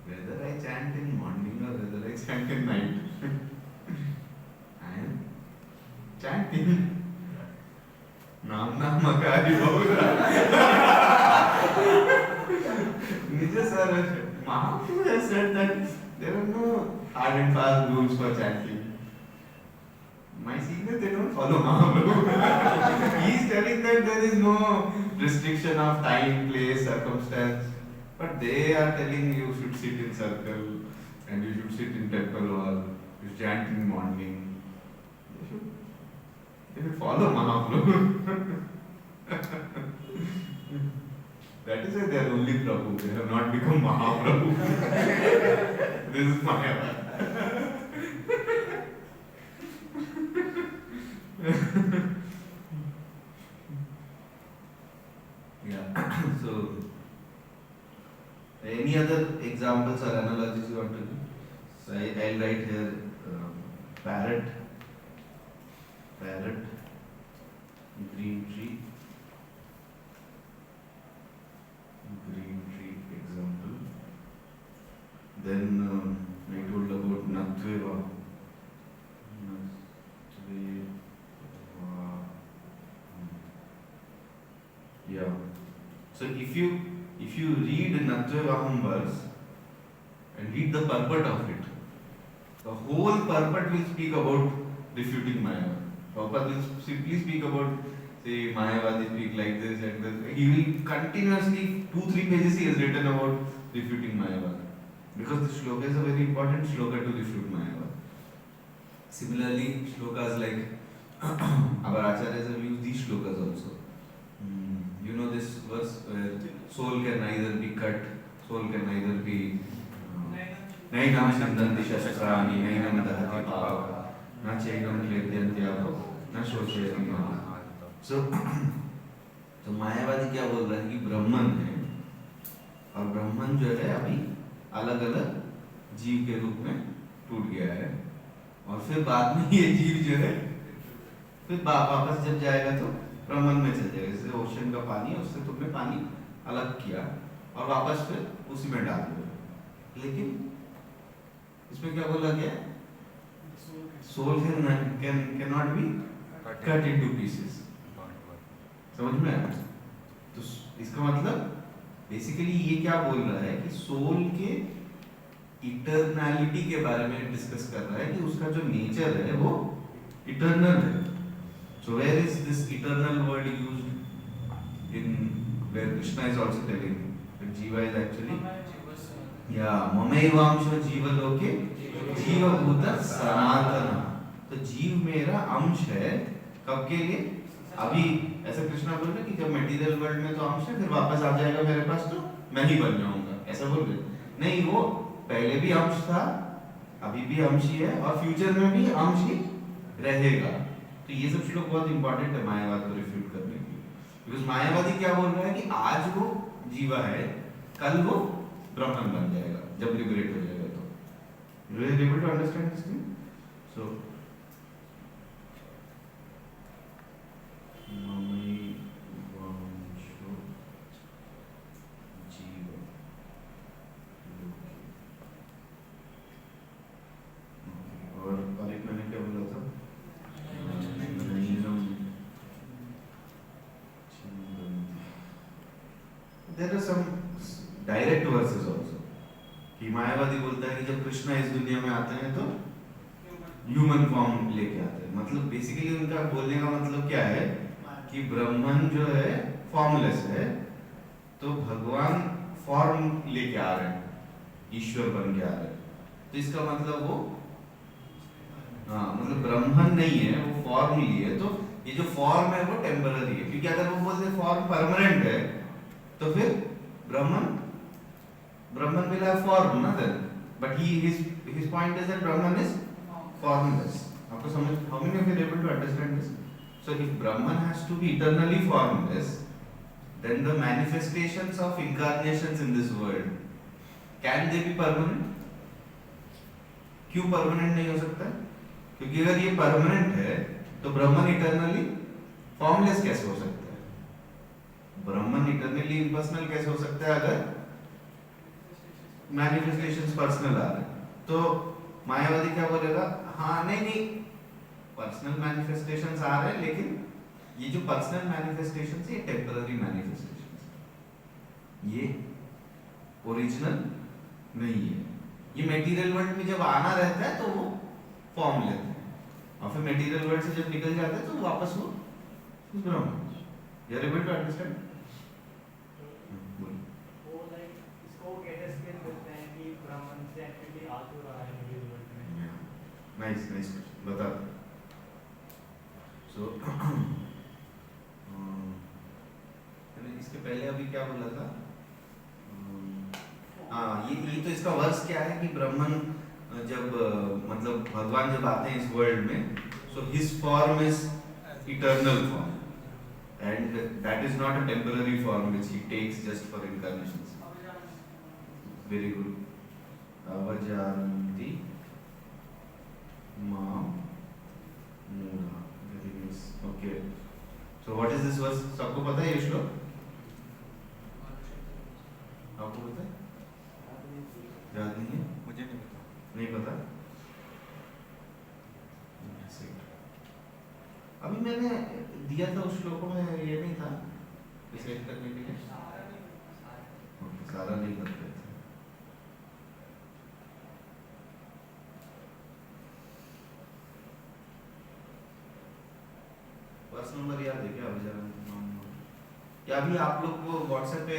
Whether I chant in morning or whether I chant in night, I am chanting. Nam Namakari Bhavura. Nija sir, Mahaprabhu has said that there are no hard and fast rules for chanting. My seniors, they don't follow Mahaprabhu. He is telling that there is no restriction of time, place, circumstance. But they are telling you should sit in circle and you should sit in temple hall, you should chant in morning. They should follow Mahaprabhu. That is why they are only Prabhu. They have not become Mahaprabhu. This is Mayavad. Yeah. So, any other examples or analogies you want to give? So I'll write here parrot, green tree example. Then I told about Natveva. Yeah. So if you read Natvevaham verse and read the purport of it, the whole purport will speak about refuting Mayavad. Prabhupada will simply speak about, say, Mayavadi speak like this and this. He will continuously, 2-3 pages he has written about refuting Mayavad. Because the shloka is a very important shloka to refute Mayavad. Similarly, shlokas like, our acharyas have used these shlokas also. You know this verse where soul can neither be cut, soul can neither be Nainam Shandanti Shastrani, Nainam Dahati Pava, Na Chainam Kledyantyava, Na Shoshayati Maha. So मायावादी क्या बोल रहा है कि ब्रह्मन है और ब्रह्मन जो है अभी अलग अलग जीव के रूप में टूट गया है और फिर बाद में ये जीव जो है फिर वापस जब जाएगा तो ब्रह्मन में चल जाएगा। जैसे ओशन का पानी है, उससे तुमने पानी अलग किया और वापस फिर उसी में डाल दो। लेकिन इसमें क्या बोला गया? Soul can not be cut into pieces. समझ में आया? तो इसका मतलब बेसिकली ये क्या बोल रहा है कि सोल के इटरनैलिटी के बारे में डिस्कस कर रहा है कि उसका जो नेचर है वो इटर्नल है। So where is this eternal word used in where Krishna is also telling that Jiva is actually Mamaivaamsho Jiva Loke Jiva Bhuta Sanatana। तो जीव मेरा अंश है कब के लिए? अभी ऐसा कृष्णा बोल रहे कि जब मटेरियल वर्ल्ड में तो अंश है, फिर वापस आ जाएगा मेरे पास तो मैं ही बन जाऊंगा, ऐसा बोल रहे नहीं। वो पहले भी अंश था अभी भी अंश ही है और फ्यूचर में भी अंश ही रहेगा। तो ये सब श्लोक बहुत इंपॉर्टेंट है मायावाद को रिफ्यूट करने के लिए, बिकॉज मायावादी क्या बोल रहा है कि आज वो जीवा है, कल वो ब्रह्मन बन जाएगा जब लिबरेट हो जाएगा। तो you are able to understand this thing? So और एक मैंने क्या बोला था? There are some direct verses also कि मायावादी बोलता है कि जब कृष्णा इस दुनिया में आते हैं तो ह्यूमन फॉर्म लेके आते हैं। मतलब बेसिकली उनका बोलने का मतलब क्या है कि ब्रह्मन जो है फॉर्मलेस है, तो भगवान फॉर्म लेके आ रहे हैं, ईश्वर बन के आ रहे हैं। तो इसका मतलब वो मतलब ब्रह्मन नहीं है, वो फॉर्म लिए है। तो ये जो फॉर्म है वो टेम्पररी है, क्योंकि अगर वो बोलते फॉर्म परमानेंट है तो फिर ब्रह्मन will have form ना then, but his point is that Brahman is formless. आपको समझ, how many of you are able to understand this? So if Brahman has to be eternally formless, then the manifestations of incarnations in this world, can they be permanent? क्यों permanent नहीं हो सकता? क्योंकि अगर ये permanent है तो ब्रह्मन eternally formless कैसे हो सकता है? ब्रह्मन eternally impersonal कैसे हो सकता है अगर मैनिफेस्टेशंस पर्सनल आ रहे हैं? तो मायावादी क्या बोलेगा, हाँ नहीं पर्सनल मैनिफेस्टेशंस आ रहे हैं, लेकिन ये जो पर्सनल मैनिफेस्टेशंस है ये टेम्पररी मैनिफेस्टेशंस, ये ओरिजिनल नहीं है। ये मटेरियल वर्ल्ड में जब आना रहता है तो वो फॉर्म लेते हैं, और फिर मटेरियल वर्ल्ड से जब निकल जाते हैं तो वापस वो Brahman. You are able to understand? Nice बता। सो इसके पहले अभी क्या बोला था? ये तो इसका वर्स क्या है कि ब्रह्मन जब मतलब भगवान जब आते हैं इस वर्ल्ड में, so his form is eternal form, and that is not a temporary form which he takes just for incarnations. Very good. Avajanti ma mudha. Very nice. Okay. So what is this verse? सबको पता है ये श्लोक? आपको पता है? याद नहीं है? मुझे नहीं पता। नहीं पता? अभी मैंने दिया था उस श्लोकों में, ये नहीं था डिसाइड करने के लिए? सारा नहीं करते थे। वर्ष नंबर याद है क्या? क्या अभी आप लोग को व्हाट्सएप पे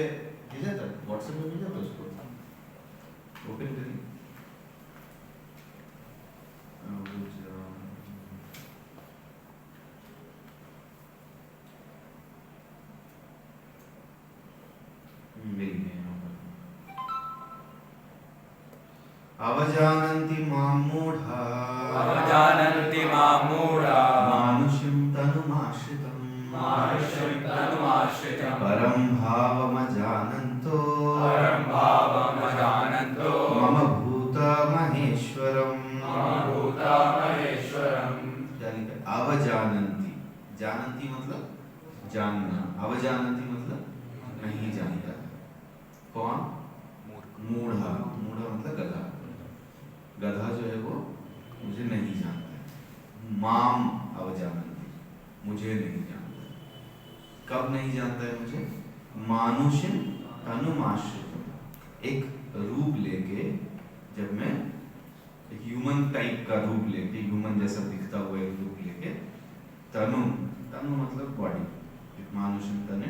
भेजा था? व्हाट्सएप पे भेजा था उसको, ओपन करिए। अवजानन्ति मां मूढा, अवजानन्ति मां मूढा, मानुषं तनुमाश्रितं, मानुषं तनुमाश्रितं, परं भावमजानन्तो, परं भावमजानन्तो, मम भूतमहेश्वरं, मम भूतमहेश्वरं। क्या लिखा है? अवजानन्ति, जानन्ति मतलब जानना, अवजानन्ति मतलब नहीं जानता है। कौन? मूढ़ा। मूढ़ा मतलब गधा। गधा जो है वो मुझे नहीं जानता है। माम अवजानन्ति, मुझे नहीं जानता है। कब नहीं जानता है मुझे? मानुषं तनुमाश्रितं, एक रूप लेके, जब मैं एक ह्यूमन टाइप का रूप लेके, ह्यूमन जैसा दिखता हुआ एक रूप लेके, तनु, तनु मतलब बॉडी, मानुषं तनु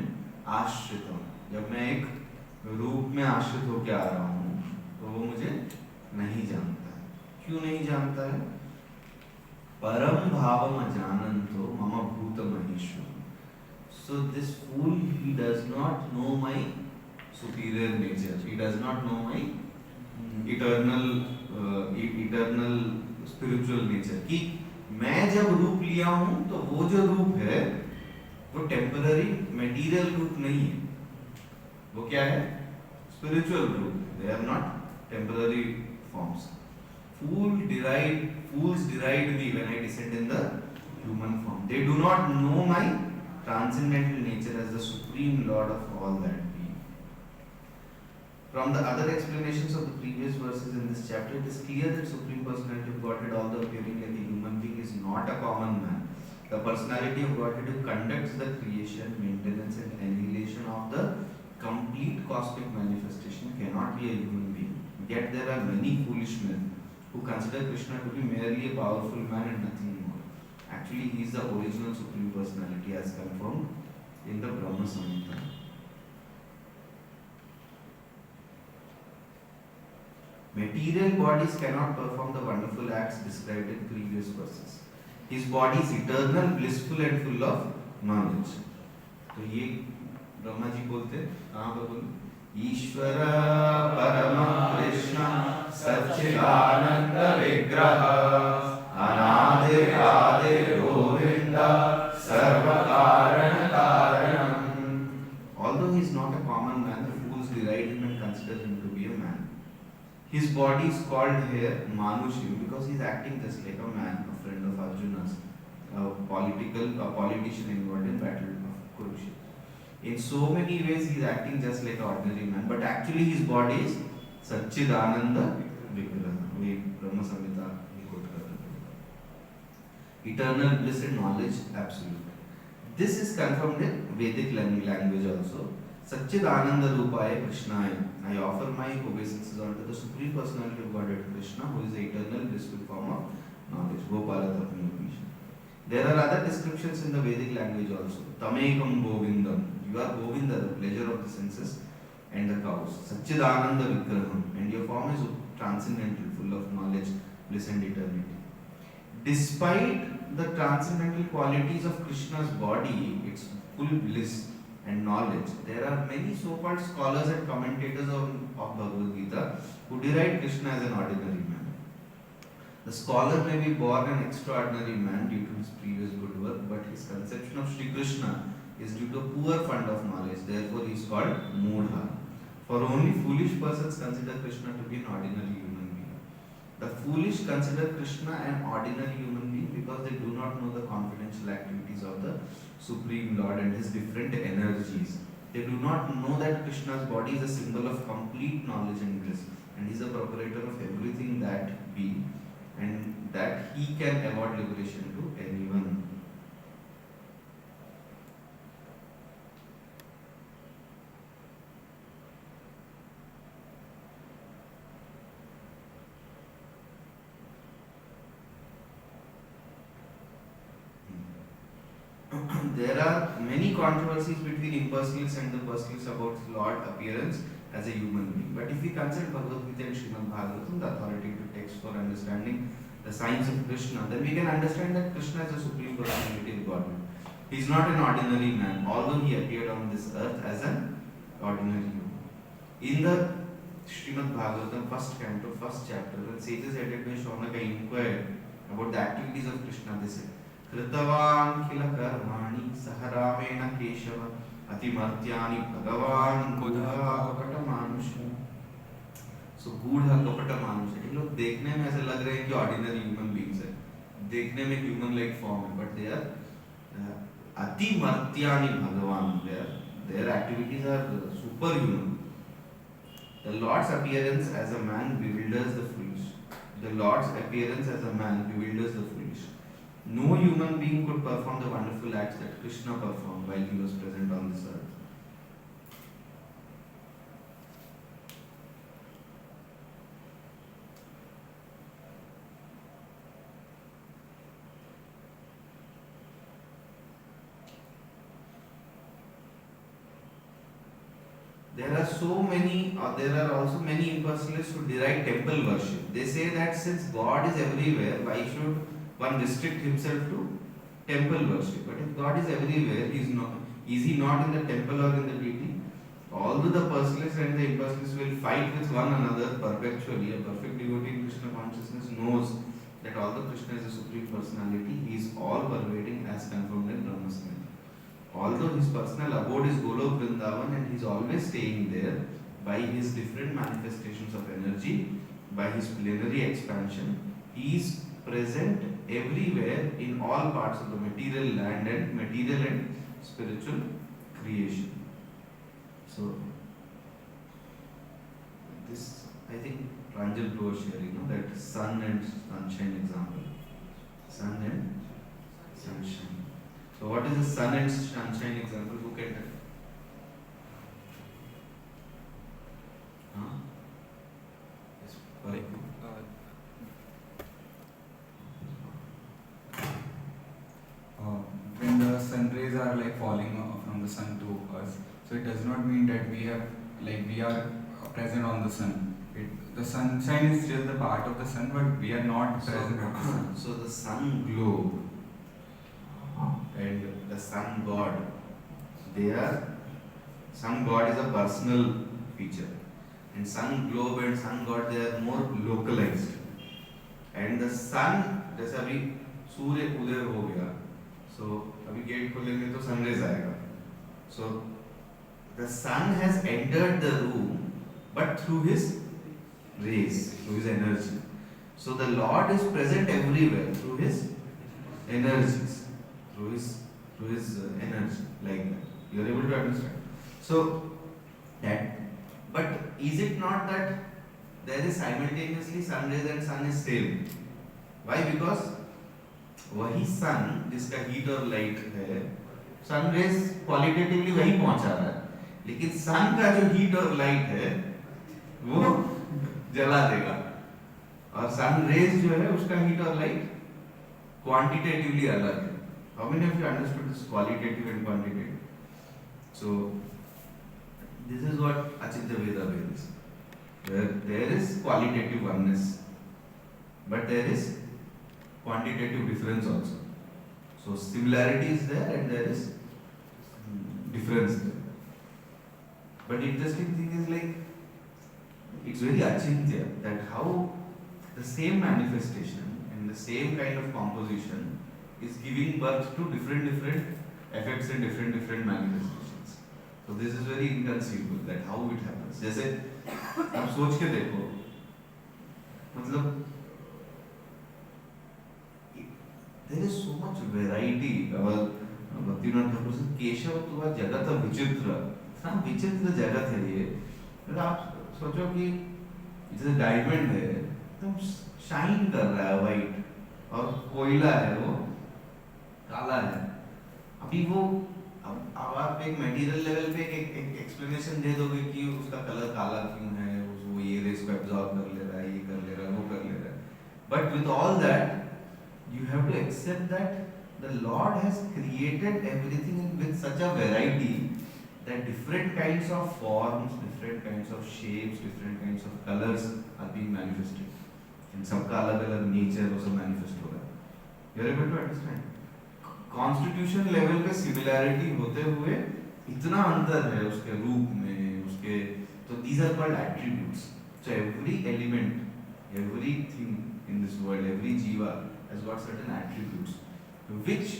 आश्रितम, जब मैं एक रूप में आश्रित होकर आ रहा हूँ तो वो मुझे नहीं जानता है। क्यों नहीं जानता है? परम भावम अजानन्तो मम भूतमहेश्वरम। So this fool, he does not know my superior nature. He does not know my eternal eternal spiritual nature कि मैं जब रूप लिया हूं तो वो जो रूप है वो टेम्पररी मेटीरियल रूप नहीं है, वो क्या है? स्पिरिचुअल रूप. They are not temporary forms. Fools deride me when I descend in the human form. They do not know my transcendental nature as the supreme Lord of all that being. From the other explanations of the previous verses in this chapter, it is clear that Supreme Personality of Godhead, although appearing like a human being, is not a common man. The personality of Godhead who conducts the creation, maintenance, and annihilation of the complete cosmic manifestation cannot be a human being. Yet there are many foolish men who consider Krishna to be merely a powerful man and nothing more. Actually, he is the original Supreme Personality as confirmed in the Brahma Samhita. Material bodies cannot perform the wonderful acts described in previous verses. His body is eternal, blissful and full of knowledge. तो ये ब्रह्मा जी बोलते कहाँ पर बोले? ईश्वर परम कृष्ण सच्चिदानंद विग्रह अनादिर आदिर गोविंद सर्व कारण कारणम. Although he is not a common man, the fools deride him and consider him to be a man. His body is called here Manushim because he is acting just like a man, a friend of Arjuna's, a politician involved in battle of Kurukshetra. In so many ways he is acting just like an ordinary man, but actually his body is Satchidananda Vigraha. We Brahma Samhita we quote करते हैं. Eternal bliss and knowledge absolute. This is confirmed in Vedic language also. Satchidananda Rupaya Krishnaya. I offer my obeisances unto the Supreme Personality of Godhead Krishna, who is the eternal blissful form of knowledge. Gopala Tapani Upanishad. There are other descriptions in the Vedic language also. Tamekam Govindam. You are Govinda, the pleasure of the senses and the cows. Satchidananda Vigraham. And your form is transcendental, full of knowledge, bliss and eternity. Despite the transcendental qualities of Krishna's body, its full bliss and knowledge, there are many so-called scholars and commentators of Bhagavad Gita who deride Krishna as an ordinary man. The scholar may be born an extraordinary man due to his previous good work, but his conception of Sri Krishna is due to a poor fund of knowledge. Therefore, he is called Moodha. For only foolish persons consider Krishna to be an ordinary human being. The foolish consider Krishna an ordinary human being because they do not know the confidential activities of the Supreme Lord and his different energies. They do not know that Krishna's body is a symbol of complete knowledge and bliss, and he is the proprietor of everything that be, and that he can award liberation to anyone. There are many controversies between impersonalists and the personalists about Lord appearance as a human being. But if we consider Bhagavad Gita and Srimad Bhagavatam, the authoritative text for understanding the signs of Krishna, then we can understand that Krishna is a supreme personality of Godhead. He is not an ordinary man, although he appeared on this earth as an ordinary human. In the Srimad Bhagavatam, first canto, first chapter, when sages headed by Shaunaka inquired about the activities of Krishna, they said, Kritavan kila karmani saharamena keshava atimartyani bhagavan gudha kapata manusha. So गूढ़ा कपट मानुष है. इन लोग देखने में ऐसे लग रहे हैं कि ऑर्डिनरी ह्यूमन बीइंग्स है, देखने में ह्यूमन लाइक फॉर्म है, बट दे आर अतिमर्त्यानि भगवान. their activities are superhuman. The Lord's appearance as a man bewilders the foolish. The Lord's appearance as a man bewilders the foolish. No human being could perform the wonderful acts that Krishna performed while he was present on this earth. There are also many impersonalists who deride temple worship. They say that since God is everywhere, why should one restrict himself to temple worship? But if God is everywhere, is he not in the temple or in the deity? Although the personalist and the impersonalist will fight with one another perpetually, a perfect devotee in Krishna consciousness knows that although Krishna is a supreme personality, he is all pervading as confirmed in Brahma Samhita. Although his personal abode is Golok Vrindavan and he is always staying there by his different manifestations of energy, by his plenary expansion, he is present everywhere in all parts of the material land and material and spiritual creation. So, this I think Pranjal was sharing, that sun and sunshine example. Sun and sunshine. So, what is the sun and sunshine example? Who can tell? Huh? Yes, Parik. When the sun rays are like falling from the sun to us, so it does not mean that we are present on the sun. The sunshine is still the part of the sun, but we are not present on the sun. So the sun globe and the sun god, sun god is a personal feature, and sun globe and sun god, they are more localized. And the sun, जैसे अभी सूर्य उदय हो गया, so अभी gate खोलेंगे तो sunrise आएगा. So the sun has entered the room, but through his rays, through his energy. So the Lord is present everywhere through his energies, through his energy, like that. You are able to understand. So that, but is it not that there is simultaneously sun rays and sun is same? Why? Because वही sun जिसका heat और light है, sun rays qualitatively वही पहुंचा रहा है, लेकिन sun का जो heat और light है वो जला देगा, और सन रेज जो है उसका हीट और लाइट क्वांटिटेटिवली अलग है. How many of you understood this qualitative and quantitative? So this is what Achintya Veda is. There is qualitative oneness, but there is quantitative difference also. So similarity is there and there is difference there. But interesting thing is like, it's very achintya that how the same manifestation and the same kind of composition is giving birth to different effects and different manifestations. So this is very inconceivable that how it happens. जैसे आप सोच के देखो, मतलब there is so much variety. Bhaktinath Thakur से केशव तुआ जगत विचित्र, इतना विचित्र जगत है ये. मतलब आप सोचो कि जैसे डायमंड है एकदम शाइन कर रहा है वाइट, और कोयला है वो काला है. अभी वो अब आप एक मटेरियल लेवल पे एक एक्सप्लेनेशन दे दोगे कि उसका कलर काला क्यों है, वो ये रेस को एब्जॉर्ब कर ले रहा है, ये कर ले रहा है, वो कर ले रहा है. But with all that you have to accept that the Lord has created everything with such a variety that different kinds of forms, different kinds of shapes, different kinds of colors are being manifested. In सबका अलग अलग nature वो सब manifest हो रहा है. You are able to understand? Constitution level पे similarity होते हुए इतना अंतर है उसके रूप में, उसके, तो these are called attributes. So every element, everything in this world, every jiva has got certain attributes which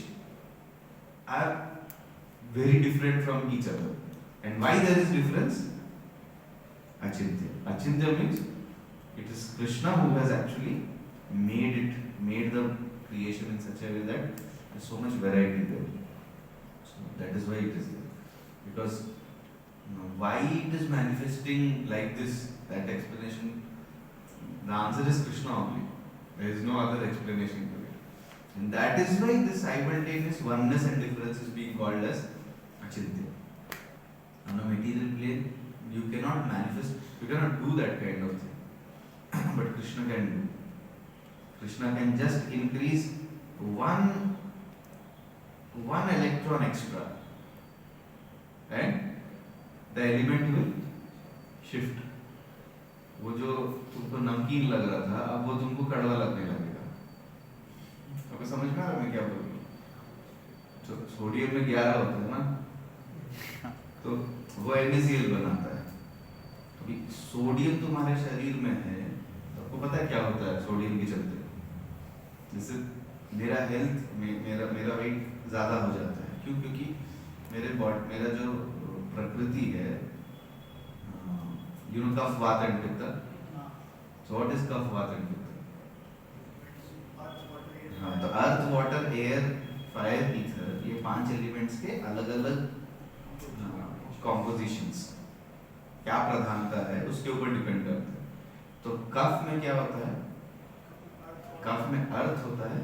are very different from each other. And why there is difference? Achintya. Achintya means it is Krishna who has actually made the creation in such a way that there is so much variety there. So that is why it is there. Because why it is manifesting like this, that explanation, the answer is Krishna only. There is no other explanation to it. And that is why this simultaneous oneness and difference is being called as Achintya. On a material plane, you cannot manifest, you cannot do that kind of thing. But Krishna can do. Krishna can just increase one electron extra, and the element will shift. वो जो तुमको नमकीन लग रहा था, अब वो तुमको कड़वा लगने लगेगा. आपको समझ में आ रहा है मैं क्या बोल रहा हूँ? तो सोडियम में 11 होता है ना, तो वो NaCl बनाता है। अभी सोडियम तुम्हारे शरीर में है, तो आपको पता है क्या होता है सोडियम के चलते? जैसे मेरा हेल्थ मेरा वेट ज़्यादा हो जाता है, क्यों? क्योंकि मेरा जो प्रकृति है, यू नो कफ वात एंड पित्त। सो व्हाट इज कफ वात एंड पित्त? हाँ, तो earth water air fire ether, ये 5 एलिमेंट्स के अलग अलग कॉम्पोजिशंस, क्या प्रधानता है उसके ऊपर डिपेंड करता है। तो कफ में क्या होता है? कफ में अर्थ होता है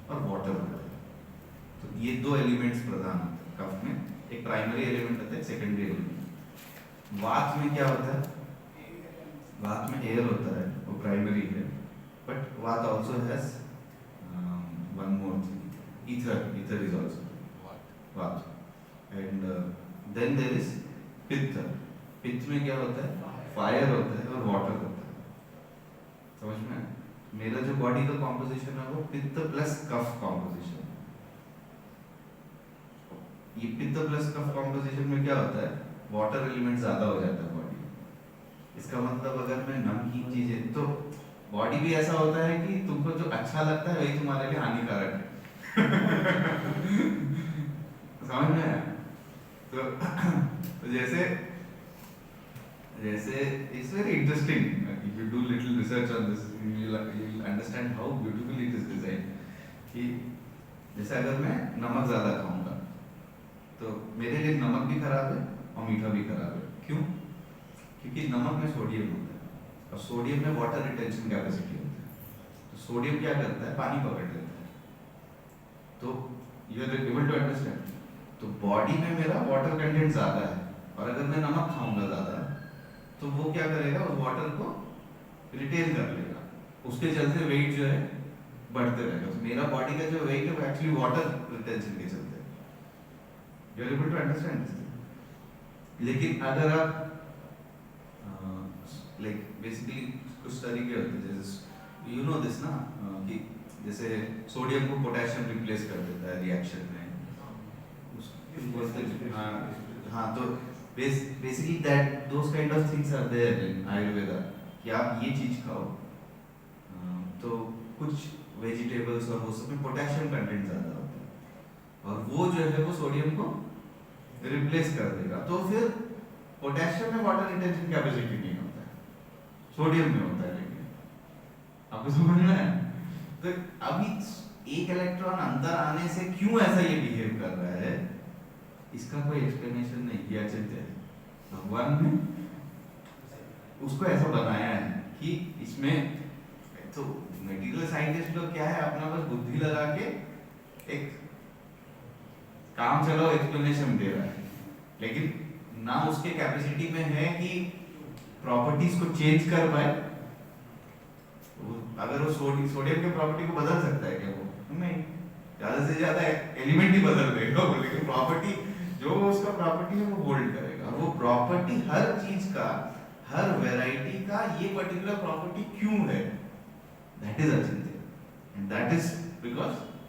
और वाटर होता है। तो ये 2 एलिमेंट्स प्रधान होते हैं कफ में। एक प्राइमरी एलिमेंट होता है, सेकेंडरी एलिमेंट। वात में क्या होता है? वात में एयर होता है, वो प्राइमरी है, बट वात also has one more thing, ether is also वात। एंड देन देयर इज पित्त। पित्त में क्या होता है? फायर होता है और वाटर होता है। समझ में आया? मेरा जो बॉडी का कॉम्पोजिशन है वो पित्त प्लस कफ कॉम्पोजिशन है। ये पित्त प्लस कफ कॉम्पोजिशन में क्या होता है? वाटर एलिमेंट ज्यादा हो जाता है बॉडी में। इसका मतलब अगर मैं नमकीन चीजें, तो बॉडी भी ऐसा होता है कि तुमको जो अच्छा लगता है वही तुम्हारे लिए हानिकारक है। समझ में आया? तो जैसे it's very interesting. If you do little research on this, you'll understand how beautifully it is designed. कि जैसे अगर मैं नमक ज़्यादा खाऊंगा, तो मेरे लिए नमक भी खराब है और मीठा भी खराब है। क्यों? क्योंकि नमक में सोडियम होता है और सोडियम में वाटर रिटेंशन कैपेसिटी होता है। तो सोडियम क्या करता है? पानी पकड़ लेता है। तो you are able to understand. तो बॉडी में मेरा वाटर कंटेंट ज़्यादा है, और अगर मैं नमक खाऊंगा ज़्यादा, तो वो क्या करेगा? उस वाटर को रिटेन कर लेगा, उसके चलते वेट जो है बढ़ते रहेगा। तो मेरा बॉडी का जो वेट है वो एक्चुअली वाटर रिटेंशन के चलते है। You are able to understand this. लेकिन अगर आप लाइक बेसिकली कुछ तरीके होते हैं, जैसे यू नो दिस ना, कि जैसे सोडियम को पोटेशियम रिप्लेस कर देता है रिएक्शन में, बोलते हैं। हाँ, तो basically that those kind of things are there in Ayurveda, कि आप ये चीज खाओ, तो कुछ वेजिटेबल्स और वो सब में पोटेशियम कंटेंट ज़्यादा होता है, और वो जो है वो सोडियम को रिप्लेस कर देगा। तो फिर पोटेशियम में वाटर रिटेंशन कैपेसिटी नहीं होता है, सोडियम में होता है। लेकिन आपको समझना है, तो अभी एक इलेक्ट्रॉन अंदर आने से क्यों ऐसा ये बिहेव कर रहा है, इसका कोई एक्सप्लेनेशन नहीं किया चलते। भगवान ने उसको ऐसा बनाया है कि इसमें, तो मटेरियल साइंटिस्ट लोग क्या है, अपना बस बुद्धि लगा के एक काम चलाओ एक्सप्लेनेशन दे रहा है, लेकिन ना उसके कैपेसिटी में है कि प्रॉपर्टीज को चेंज कर पाए। अगर वो सोडियम के प्रॉपर्टी को बदल सकता है क्या? वो नहीं, ज्यादा से ज्यादा एलिमेंट ही बदल देगा, लेकिन प्रॉपर्टी जो उसका प्रॉपर्टी है वो होल्ड करेगा। वो प्रॉपर्टी हर चीज का, हर वैरायटी का ये पर्टिकुलर प्रॉपर्टी क्यों है, दैट इज अचिंत्य, एंड दैट इज बिकॉज